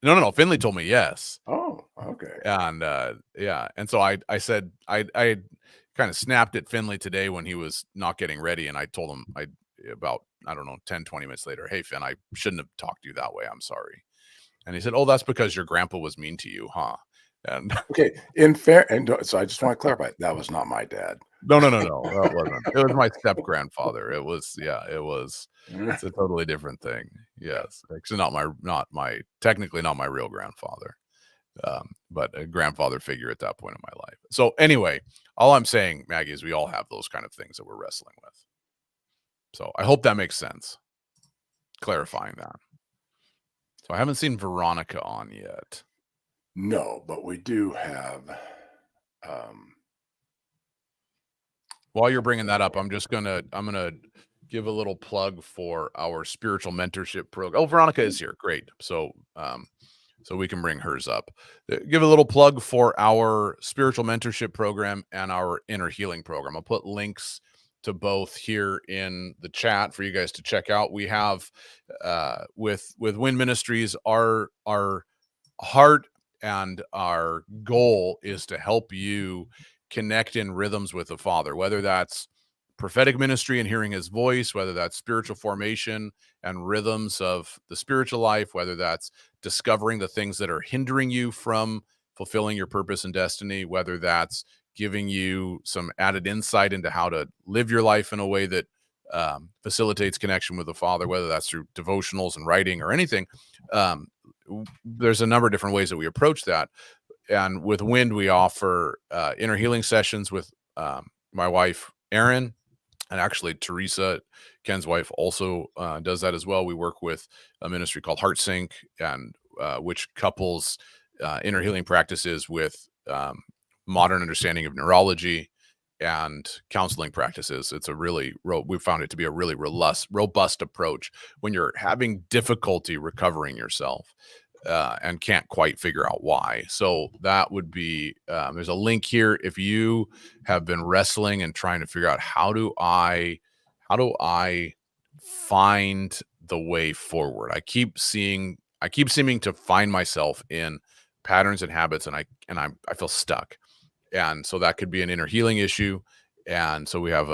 No. Finley told me yes. Oh, okay. And and so I said I kind of snapped at Finley today when he was not getting ready, and I told him about 10, 20 minutes later, hey Finn, I shouldn't have talked to you that way. I'm sorry. And he said, oh, that's because your grandpa was mean to you, huh? And okay, so I just want to clarify, that was not my dad. No, that wasn't. It was my step grandfather. It's a totally different thing. Yes, actually, technically not my real grandfather, but a grandfather figure at that point in my life. So anyway, all I'm saying, Maggie, is we all have those kind of things that we're wrestling with. So I hope that makes sense. Clarifying that. So I haven't seen Veronica on yet. No, but we do have. While you're bringing that up, I'm gonna give a little plug for our spiritual mentorship program. Oh, Veronica is here. Great. So we can bring hers up. Give a little plug for our spiritual mentorship program and our inner healing program. I'll put links to both here in the chat for you guys to check out. We have with Wind Ministries, our heart and our goal is to help you connect in rhythms with the Father, whether that's prophetic ministry and hearing his voice, whether that's spiritual formation and rhythms of the spiritual life, whether that's discovering the things that are hindering you from fulfilling your purpose and destiny, whether that's giving you some added insight into how to live your life in a way that facilitates connection with the Father, whether that's through devotionals and writing or anything. There's a number of different ways that we approach that. And with Wind, we offer inner healing sessions with my wife, Erin, and actually Teresa, Ken's wife, also does that as well. We work with a ministry called HeartSync, and which couples inner healing practices with modern understanding of neurology and counseling practices. It's we found it to be a really robust approach when you're having difficulty recovering yourself and can't quite figure out why. So that would be, there's a link here. If you have been wrestling and trying to figure out how do I how do I find the way forward? I keep seeming to find myself in patterns and habits, and I feel stuck. And so that could be an inner healing issue. And so we have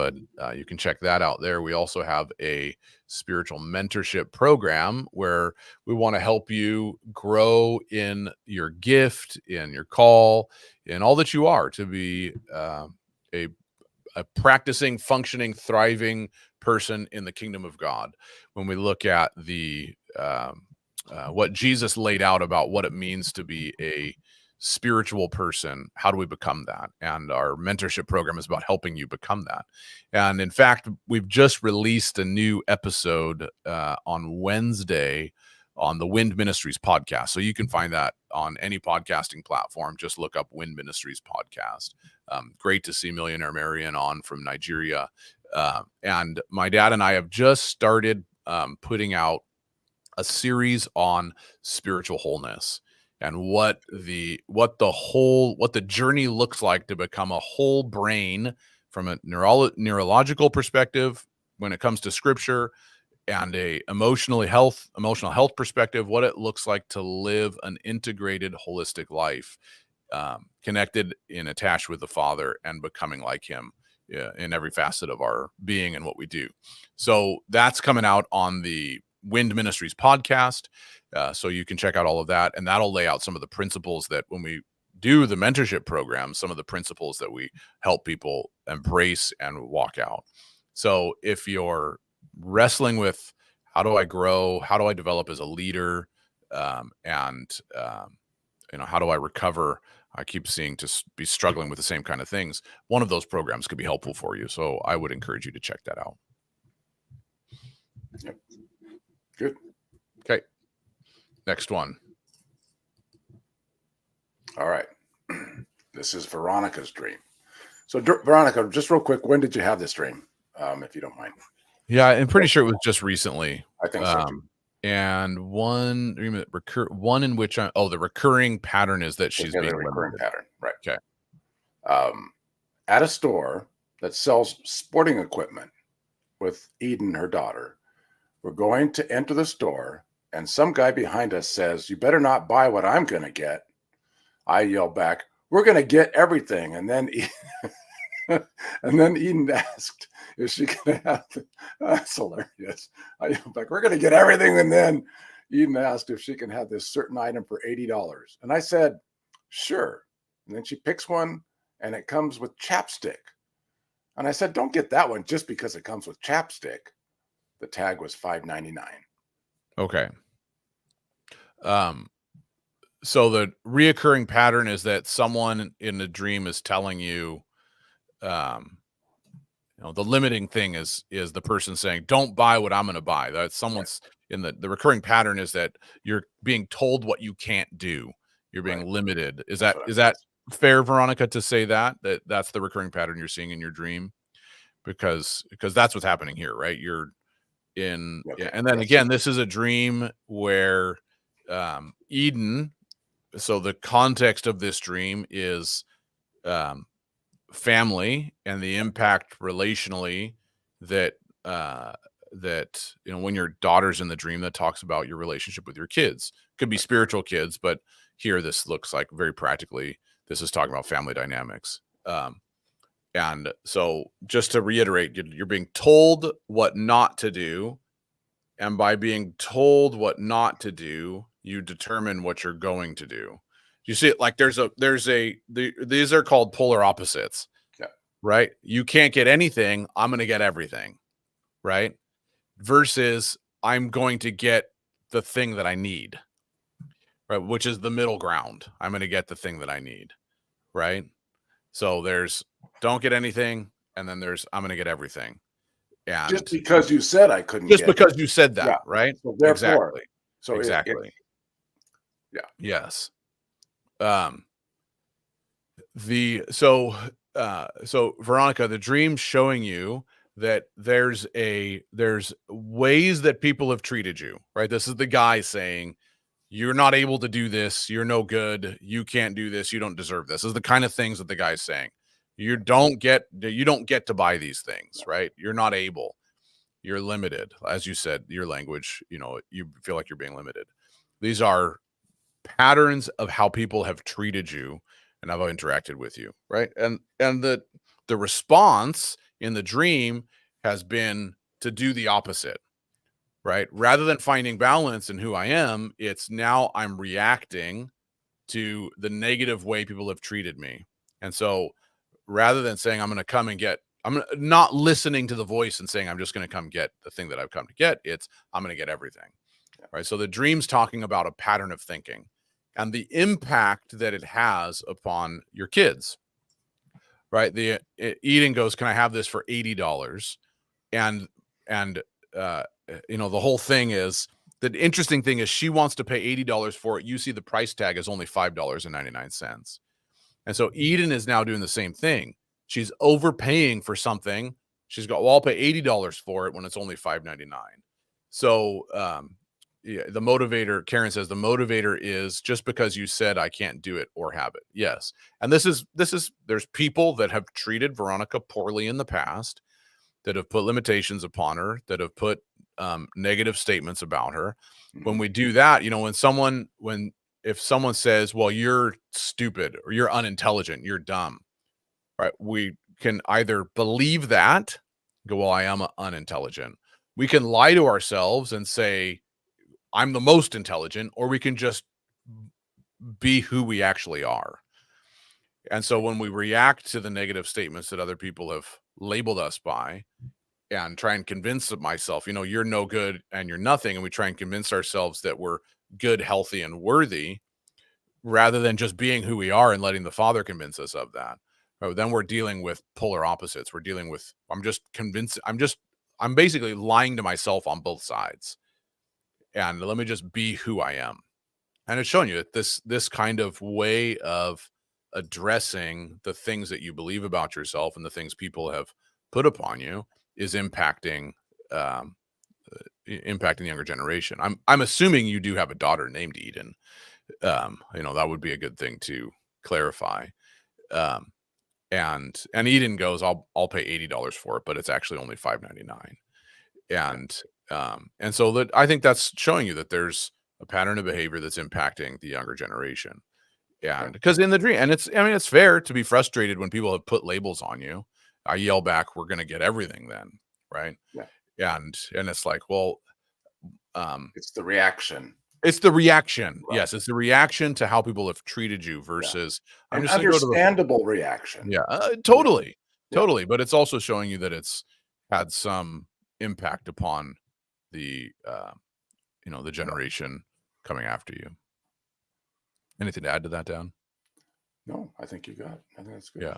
you can check that out there. We also have a spiritual mentorship program where we want to help you grow in your gift, in your call, in all that you are to be a practicing, functioning, thriving person in the kingdom of God. When we look at the what Jesus laid out about what it means to be a spiritual person, how do we become that? And our mentorship program is about helping you become that. And in fact, we've just released a new episode on Wednesday on the Wind Ministries podcast. So you can find that on any podcasting platform. Just look up Wind Ministries podcast. Great to see Millionaire Marion on from Nigeria. And my dad and I have just started putting out a series on spiritual wholeness and what the journey looks like to become a whole brain from a neurological perspective when it comes to scripture, and a emotional health perspective, what it looks like to live an integrated, holistic life, connected and attached with the Father and becoming like him in every facet of our being and what we do. So that's coming out on the Wind Ministries podcast. So you can check out all of that, and that'll lay out some of the principles that when we do the mentorship program, some of the principles that we help people embrace and walk out. So if you're wrestling with how do I grow, how do I develop as a leader, and how do I recover, I keep seeing to be struggling with the same kind of things, one of those programs could be helpful for you. So I would encourage you to check that out. Yep. Good. Okay. Next one. All right. This is Veronica's dream. So Veronica, just real quick, when did you have this dream? If you don't mind. Yeah, I'm pretty sure it was just recently. I think so too. And one in which the recurring pattern is that she's being recurring pattern, right? Okay. At a store that sells sporting equipment with Eden, her daughter, we're going to enter the store, and some guy behind us says, "You better not buy what I'm going to get." I yell back, "We're going to get everything." And then Eden asked if she could have that's hilarious. I yelled back, "We're going to get everything." And then Eden asked if she can have this certain item for $80. And I said, "Sure." And then she picks one, and it comes with chapstick. And I said, "Don't get that one just because it comes with chapstick." The tag was $5.99. Okay. So the reoccurring pattern is that someone in the dream is telling you, the limiting thing is the person saying, "Don't buy what I'm going to buy." That's someone's in the recurring pattern is that you're being told what you can't do. You're being limited. Is that fair, Veronica, to say that's the recurring pattern you're seeing in your dream? Because that's what's happening here, right? You're in, and then again, this is a dream where Eden. So the context of this dream is family and the impact relationally that when your daughter's in the dream, that talks about your relationship with your kids. Could be spiritual kids, but here this looks like very practically this is talking about family dynamics. And so just to reiterate, you're being told what not to do, and by being told what not to do, you determine what you're going to do. You see it like these are called polar opposites, right? You can't get anything. I'm going to get everything, right? Versus I'm going to get the thing that I need, right? Which is the middle ground. I'm going to get the thing that I need, right? So there's don't get anything, and then there's I'm going to get everything. And just because you said I couldn't just because you said that, right? So therefore, exactly. Yes. So Veronica, the dream's showing you that there's ways that people have treated you, right? This is the guy saying, "You're not able to do this. You're no good. You can't do this. You don't deserve this." This is the kind of things that the guy's saying. You don't get to buy these things, right? You're not able. you're limited. As you said, your language, you feel like you're being limited. These are patterns of how people have treated you and how they've interacted with you, right? And the response in the dream has been to do the opposite, right? Rather than finding balance in who I am, it's now I'm reacting to the negative way people have treated me. And so rather than saying I'm not listening to the voice and saying I'm just going to come get the thing that I've come to get, it's I'm going to get everything. Right? So the dream's talking about a pattern of thinking and the impact that it has upon your kids. Right? Eden goes, "Can I have this for $80?" And the whole thing is, the interesting thing is she wants to pay $80 for it. You see the price tag is only $5.99. And so Eden is now doing the same thing. She's overpaying for something. She's got, well, I'll pay $80 for it when it's only $5.99. So the motivator, Karen says, the motivator is just because you said I can't do it or have it. Yes. And there's people that have treated Veronica poorly in the past, that have put limitations upon her, that have put negative statements about her. When we do that, if someone says, well, you're stupid or you're unintelligent, you're dumb, right? We can either believe that, go, well, I am unintelligent. We can lie to ourselves and say, I'm the most intelligent, or we can just be who we actually are. And so when we react to the negative statements that other people have labeled us by and try and convince myself, you're no good and you're nothing, and we try and convince ourselves that we're good, healthy, and worthy, rather than just being who we are and letting the Father convince us of that. Then we're dealing with polar opposites. We're dealing with, I'm basically lying to myself on both sides. And let me just be who I am. And it's showing you that this kind of way of addressing the things that you believe about yourself and the things people have put upon you is impacting the younger generation. I'm assuming you do have a daughter named Eden. That would be a good thing to clarify. And Eden goes, I'll pay $80 for it, but it's actually only $5.99. And so that, I think that's showing you that there's a pattern of behavior that's impacting the younger generation. And because in the dream, and it's fair to be frustrated when people have put labels on you. I yell back, we're going to get everything then. Right. Yeah. And it's like, well, it's the reaction. It's the reaction. Right. Yes. It's the reaction to how people have treated you versus an understandable reaction. Yeah, totally. Totally. But it's also showing you that it's had some impact upon the generation coming after you. Anything to add to that, Dan? No, I think you got it. I think that's good. Yeah.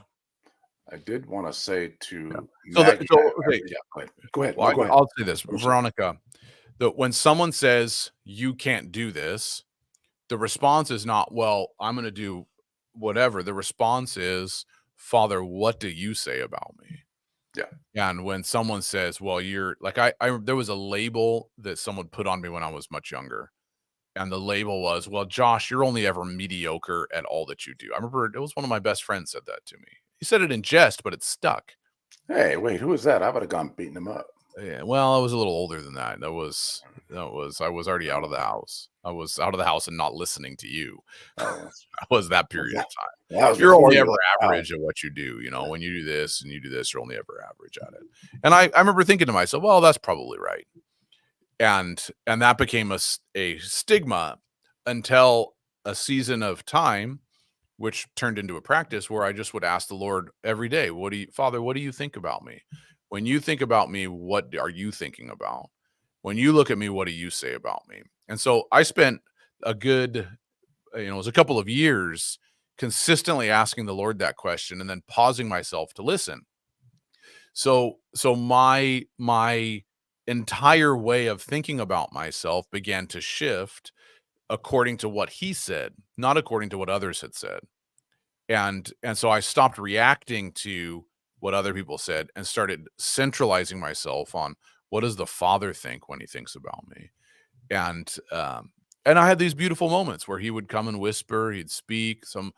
I did want to say to Maggie, go ahead. Well, go ahead. I'll say this, Veronica, that when someone says you can't do this, the response is not, well, I'm going to do whatever. The response is, Father, what do you say about me? Yeah. And when someone says, well, you're like, there was a label that someone put on me when I was much younger. And the label was, well, Josh, you're only ever mediocre at all that you do. I remember it was one of my best friends said that to me. He said it in jest, but it stuck. Hey, wait, who was that? I would have gone beating him up. Yeah, well, I was a little older than that. I was already out of the house. I was out of the house and not listening to you. That was that period of time. You're only ever average at what you do. When you do this and you do this, you're only ever average at it. And I remember thinking to myself, well, that's probably right. And that became a stigma until a season of time, which turned into a practice where I just would ask the Lord every day, Father, what do you think about me? When you think about me, what are you thinking about? When you look at me, what do you say about me? And so I spent it was a couple of years consistently asking the Lord that question and then pausing myself to listen. So my entire way of thinking about myself began to shift according to what he said, not according to what others had said. And so I stopped reacting to what other people said and started centralizing myself on what does the Father think when he thinks about me. And I had these beautiful moments where he would come and whisper, he'd speak some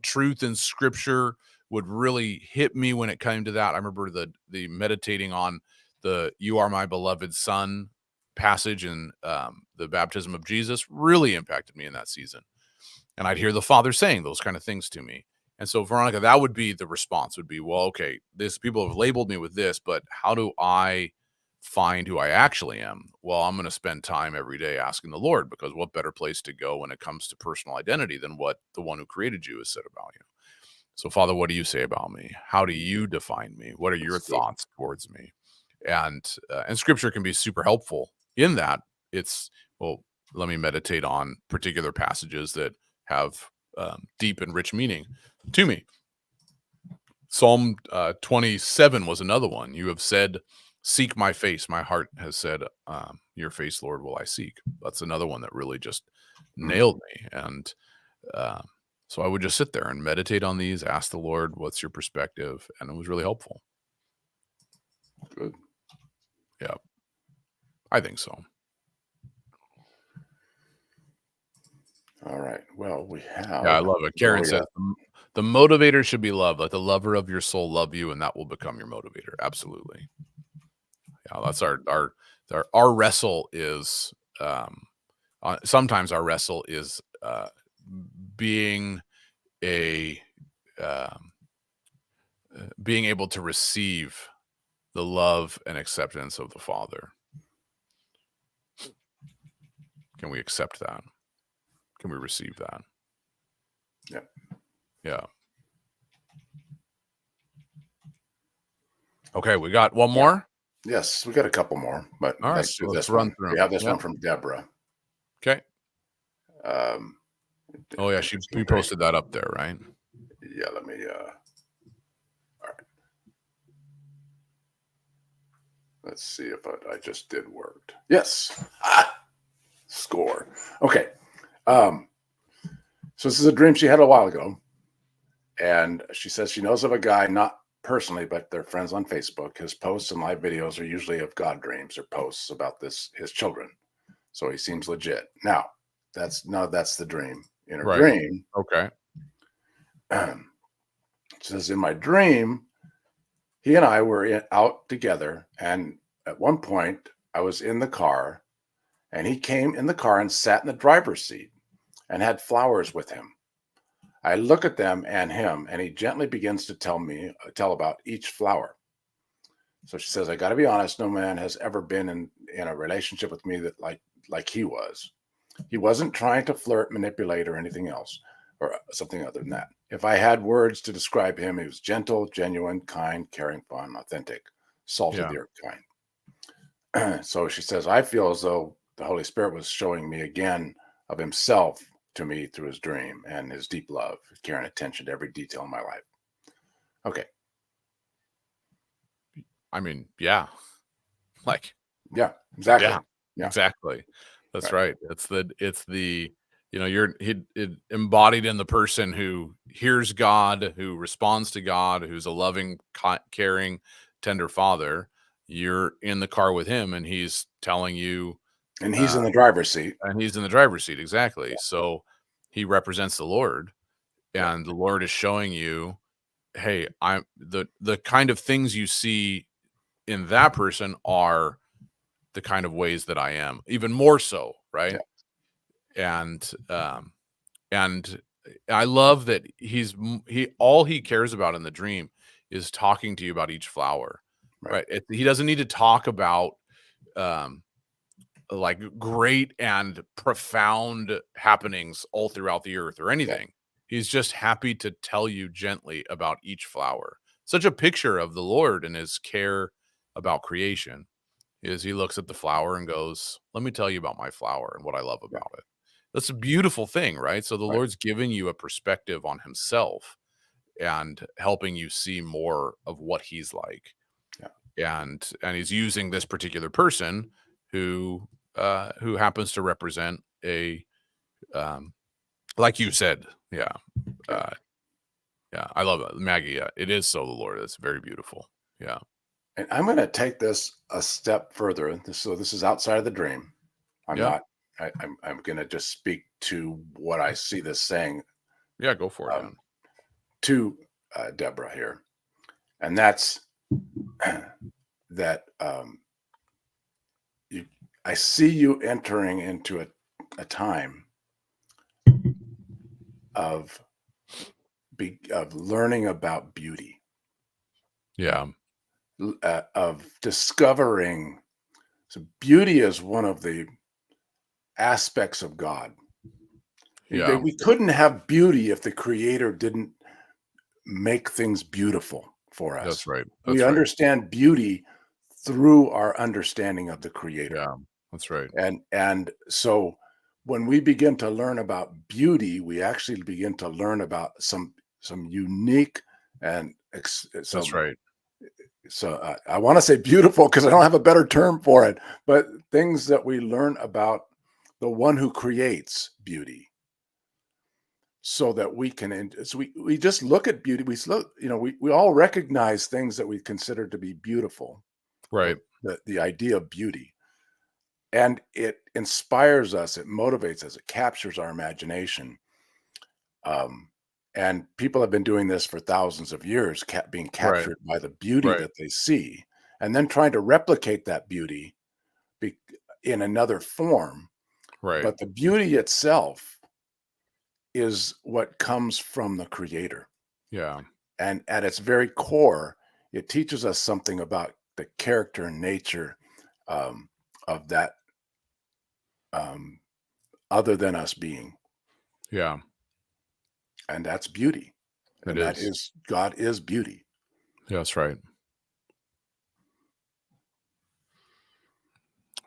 truth in scripture would really hit me when it came to that. I remember the meditating on the "You are my beloved son" passage in the baptism of Jesus really impacted me in that season. And I'd hear the Father saying those kind of things to me. And so, Veronica, that would be the response would be, well, okay, this people have labeled me with this, but how do I find who I actually am? Well, I'm going to spend time every day asking the Lord, because what better place to go when it comes to personal identity than what the one who created you has said about you? So, Father, what do you say about me? How do you define me? What are your thoughts towards me? And Scripture can be super helpful in that. It's, well, let me meditate on particular passages that have deep and rich meaning to me. Psalm 27 was another one. You have said, "Seek my face." My heart has said, "Your face, Lord, will I seek." That's another one that really just nailed me. And so I would just sit there and meditate on these, ask the Lord, "What's your perspective?" And it was really helpful. Good. Yeah, I think so. All right. Well, we have. Yeah, I love it. Karen says, the motivator should be love. Let the lover of your soul love you, and that will become your motivator. Absolutely. Yeah, that's our wrestle is, sometimes our wrestle is being a being able to receive the love and acceptance of the Father. Can we accept that? Can we receive that? Yeah. Yeah. Okay, we got one more. Yes, we got a couple more, but All right, let's do this run one. through We 'em. have this Yep. one from Deborah. Okay. Um, Oh yeah, we posted that up there, right? Yeah, let me. All right. Let's see if I just did worked. Yes. Score. Okay. So this is a dream she had a while ago, and she says she knows of a guy, not personally, but they're friends on Facebook. His posts and live videos are usually of God dreams or posts about his children. So he seems legit. Now, that's the dream. In her dream, Okay. She says, in my dream, he and I were out together, and at one point, I was in the car, and he came in the car and sat in the driver's seat and had flowers with him. I look at them and him, and he gently begins to tell about each flower. So she says, I got to be honest, no man has ever been in a relationship with me that like he was. He wasn't trying to flirt, manipulate, or anything else, or something other than that. If I had words to describe him, he was gentle, genuine, kind, caring, fun, authentic, salt of the earth kind. So she says, I feel as though the Holy Spirit was showing me again of himself to me through his dream and his deep love, his care and attention to every detail in my life. Okay. I mean, yeah. Like, yeah, exactly. Yeah. Exactly. That's right. It's the you're embodied in the person who hears God, who responds to God, who's a loving, caring, tender father. You're in the car with him, and he's telling you, and he's in the driver's seat. Exactly. Yeah. So he represents the Lord, and the Lord is showing you, hey, I'm the kind of things you see in that person are the kind of ways that I am, even more so, right? Yeah. And I love that all he cares about in the dream is talking to you about each flower, right? He doesn't need to talk about like great and profound happenings all throughout the earth or anything. Yeah. He's just happy to tell you gently about each flower. Such a picture of the Lord and his care about creation is he looks at the flower and goes, let me tell you about my flower and what I love about it. That's a beautiful thing, right? So the Lord's giving you a perspective on himself and helping you see more of what he's like. Yeah. And he's using this particular person who happens to represent a like you said, yeah. I love it. Maggie, it is so the Lord. It's very beautiful. Yeah. And I'm going to take this a step further. So this is outside of the dream. I'm going to just speak to what I see this saying. Yeah, go for it. To Deborah here. And that's that I see you entering into a time of learning about beauty, Yeah. of discovering. So beauty is one of the aspects of God. Yeah. We couldn't have beauty if the Creator didn't make things beautiful for That's us. right. We That's right. understand beauty through our understanding of the Creator. Yeah. That's right. And so when we begin to learn about beauty, we actually begin to learn about some unique and That's right. I want to say beautiful because I don't have a better term for it, but things that we learn about the one who creates beauty, so that we can. So we just look at beauty. We all recognize things that we consider to be beautiful, Right. the idea of beauty, and it inspires us, it motivates us, it captures our imagination. Um, and people have been doing this for thousands of years, being Right. captured by the beauty Right. that they see, and then trying to replicate that beauty be- in another form. Right. But the beauty itself is what comes from the Creator. Yeah. And at its very core, it teaches us something about the character and nature of that um, other than us being. Yeah. And that's beauty. It And that is. is, God is beauty. Yeah, that's right.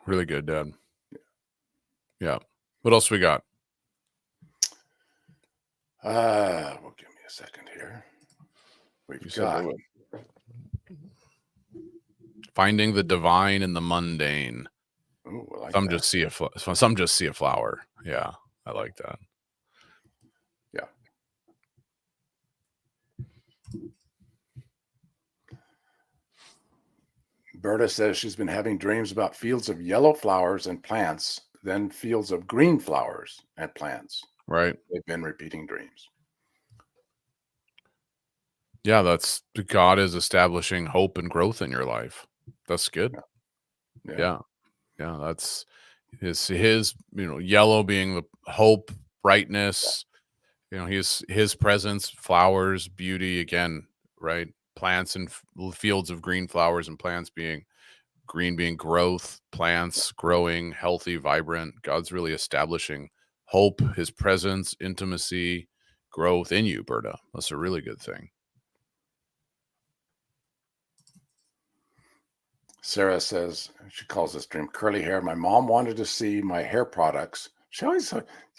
Really good, Dad. Yeah. What else we got? Well, give me a second here. You We've said there got, was finding the divine in the mundane. ooh, I like Some that. just see some just see a flower. Yeah, I like that. Yeah. Berta says she's been having dreams about fields of yellow flowers and plants, then fields of green flowers and plants. Right. They've been repeating dreams. Yeah, that's God is establishing hope and growth in your life. That's good. Yeah. Yeah. Yeah, that's his, yellow being the hope, brightness, his presence, flowers, beauty again, right? Plants and fields of green flowers and plants being green being growth, plants growing, healthy, vibrant. God's really establishing hope, his presence, intimacy, growth in you, Berta. That's a really good thing. Sarah says, she calls this dream curly hair. My mom wanted to see my hair products.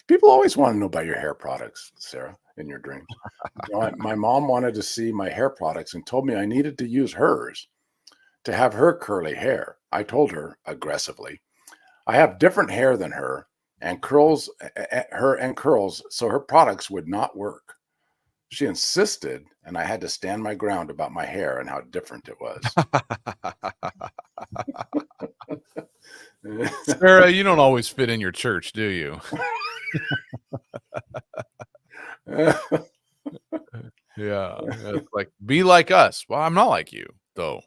People always want to know about your hair products, Sarah, in your dreams. My mom wanted to see my hair products and told me I needed to use hers to have her curly hair. I told her aggressively, I have different hair than her and curls, so her products would not work. She insisted, and I had to stand my ground about my hair and how different it was. Sarah, you don't always fit in your church, do you? Yeah. It's like, be like us. Well, I'm not like you, though.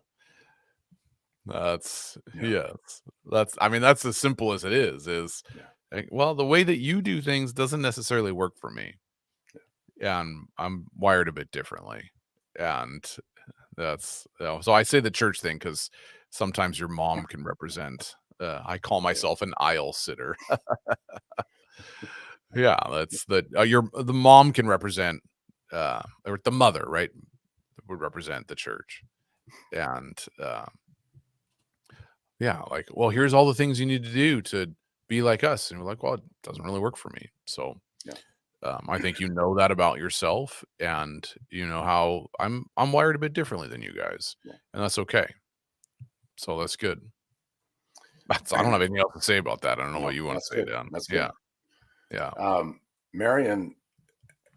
That's yes. That's as simple as it is well, the way that you do things doesn't necessarily work for me. And I'm wired a bit differently. And that's so I say the church thing because sometimes your mom can represent I call myself an aisle sitter. Yeah, that's the mom can represent or the mother, right? Would represent the church. And yeah, like, well, here's all the things you need to do to be like us. And we're like, well, it doesn't really work for me. So Yeah. I think you know that about yourself, and you know how I'm wired a bit differently than you guys, Yeah. and that's okay. So that's good. I don't have anything else to say about that. I don't know what you want to say, good. Dan. That's Yeah, good. yeah, Marion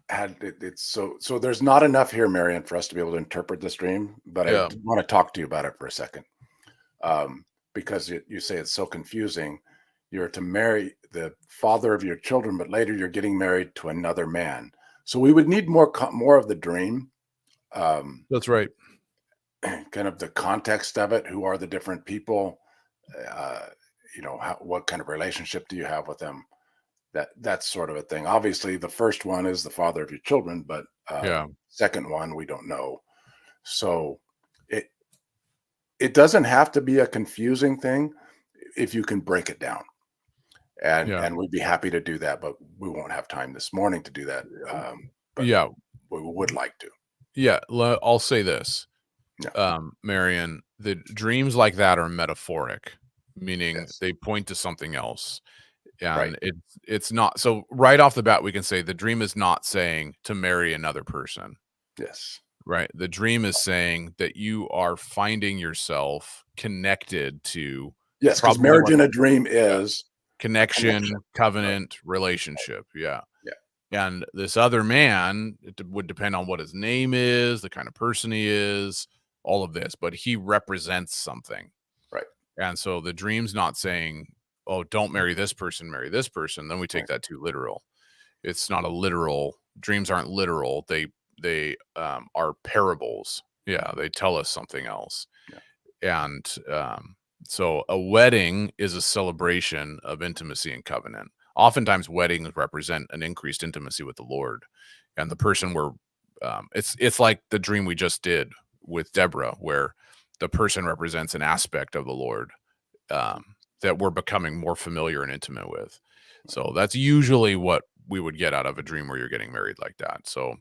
had it's so there's not enough here, Marion, for us to be able to interpret this dream, but I yeah. want to talk to you about it for a second. Because you say it's so confusing. You're to marry the father of your children, but later you're getting married to another man. So we would need more of the dream. That's right. kind of the context of it. Who are the different people? What kind of relationship do you have with them? That's sort of a thing. Obviously, the first one is the father of your children, but Yeah. second one we don't know. So it doesn't have to be a confusing thing if you can break it down. And we'd be happy to do that, but we won't have time this morning to do that. But Yeah. we would like to. Yeah. I'll say this. Yeah. Marion, the dreams like that are metaphoric, meaning Yes. they point to something else. Right. And it's not so right off the bat, we can say the dream is not saying to marry another person. Yes. Right. The dream is saying that you are finding yourself connected to Yes, because probably marriage what in a dream is a connection, connection. Right. covenant, relationship. Yeah. Yeah. And this other man, would depend on what his name is, the kind of person he is, all of this, but he represents something. Right. And so the dream's not saying, oh, don't marry this person, marry this person. Then we take Right. that too literal. It's not a literal, dreams aren't literal. They are parables. Yeah. They tell us something else. Yeah. And so a wedding is a celebration of intimacy and covenant. Oftentimes weddings represent an increased intimacy with the Lord, and the person we're it's like the dream we just did with Deborah, where the person represents an aspect of the Lord that we're becoming more familiar and intimate with. So that's usually what we would get out of a dream where you're getting married like that. So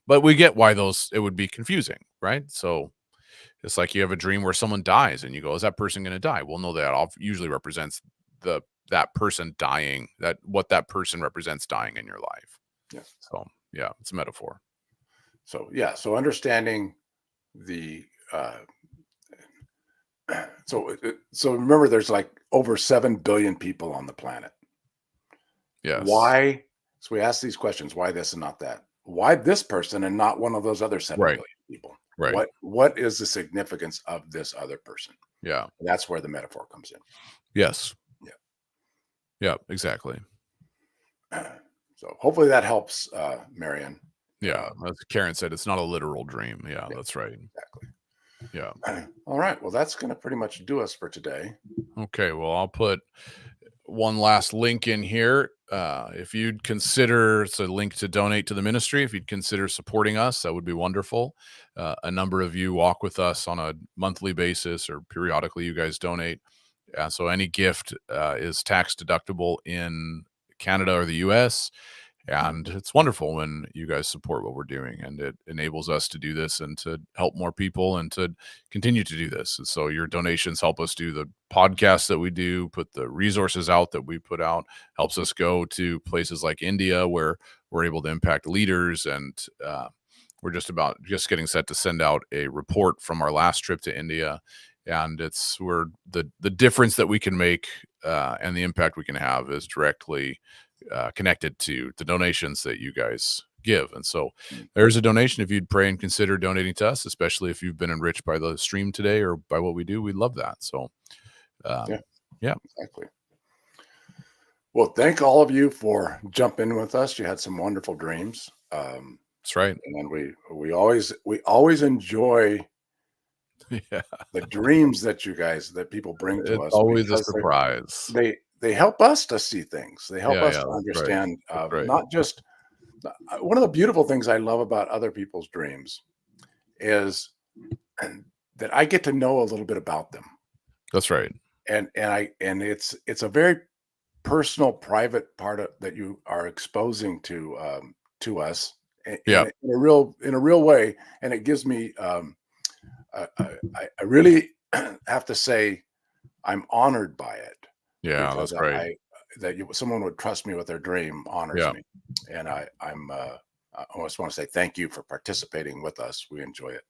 but we get why it would be confusing, right? So it's like you have a dream where someone dies and you go, is that person going to die? Well, no, that usually represents that person dying, what that person represents dying in your life. Yes. So yeah, it's a metaphor. So yeah, so understanding the so remember there's like over 7 billion people on the planet. Yes. Why? So we ask these questions, why this and not that? Why this person and not one of those other 7 Right. billion people? Right. What is the significance of this other person? Yeah. That's where the metaphor comes in. Yes. Yeah. Yeah, exactly. So hopefully that helps, Marion. Yeah. As Karen said, it's not a literal dream. Yeah, Yeah, that's right. exactly. Yeah. All right. Well, that's going to pretty much do us for today. Okay. Well, I'll put one last link in here. If you'd consider, it's a link to donate to the ministry. If you'd consider supporting us, that would be wonderful. A number of you walk with us on a monthly basis, or periodically you guys donate. So any gift is tax deductible in Canada or the US. And it's wonderful when you guys support what we're doing, and it enables us to do this and to help more people and to continue to do this. And so your donations help us do the podcasts that we do, put the resources out that we put out, helps us go to places like India where we're able to impact leaders. And we're just getting set to send out a report from our last trip to India. And we're the difference that we can make and the impact we can have is directly connected to the donations that you guys give. And so there's a donation. If you'd pray and consider donating to us, especially if you've been enriched by the stream today or by what we do, we'd love that. So yeah, exactly. Well, thank all of you for jumping with us. You had some wonderful dreams. That's right. And we always enjoy the dreams that people bring to us. It's always a surprise. They help us to see things. They help us to understand, not just one of the beautiful things I love about other people's dreams is that I get to know a little bit about them. That's right. And it's a very personal, private part that you are exposing to us in a real way. And it gives me, I really have to say I'm honored by it. Yeah, that's great. Someone would trust me with their dream honors me, and I just want to say thank you for participating with us. We enjoy it.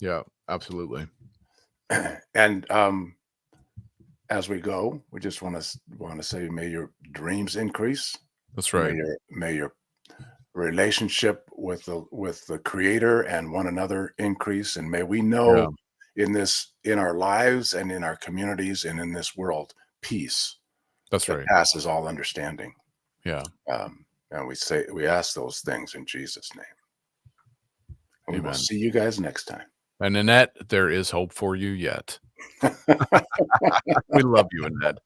Yeah, absolutely. And as we go, we just want to say, may your dreams increase. That's right. May your relationship with the Creator and one another increase, and may we know in our lives and in our communities and in this world peace. That's that right. Passes all understanding. Yeah. And we ask those things in Jesus' name. And we will see you guys next time. And Annette, there is hope for you yet. We love you, Annette.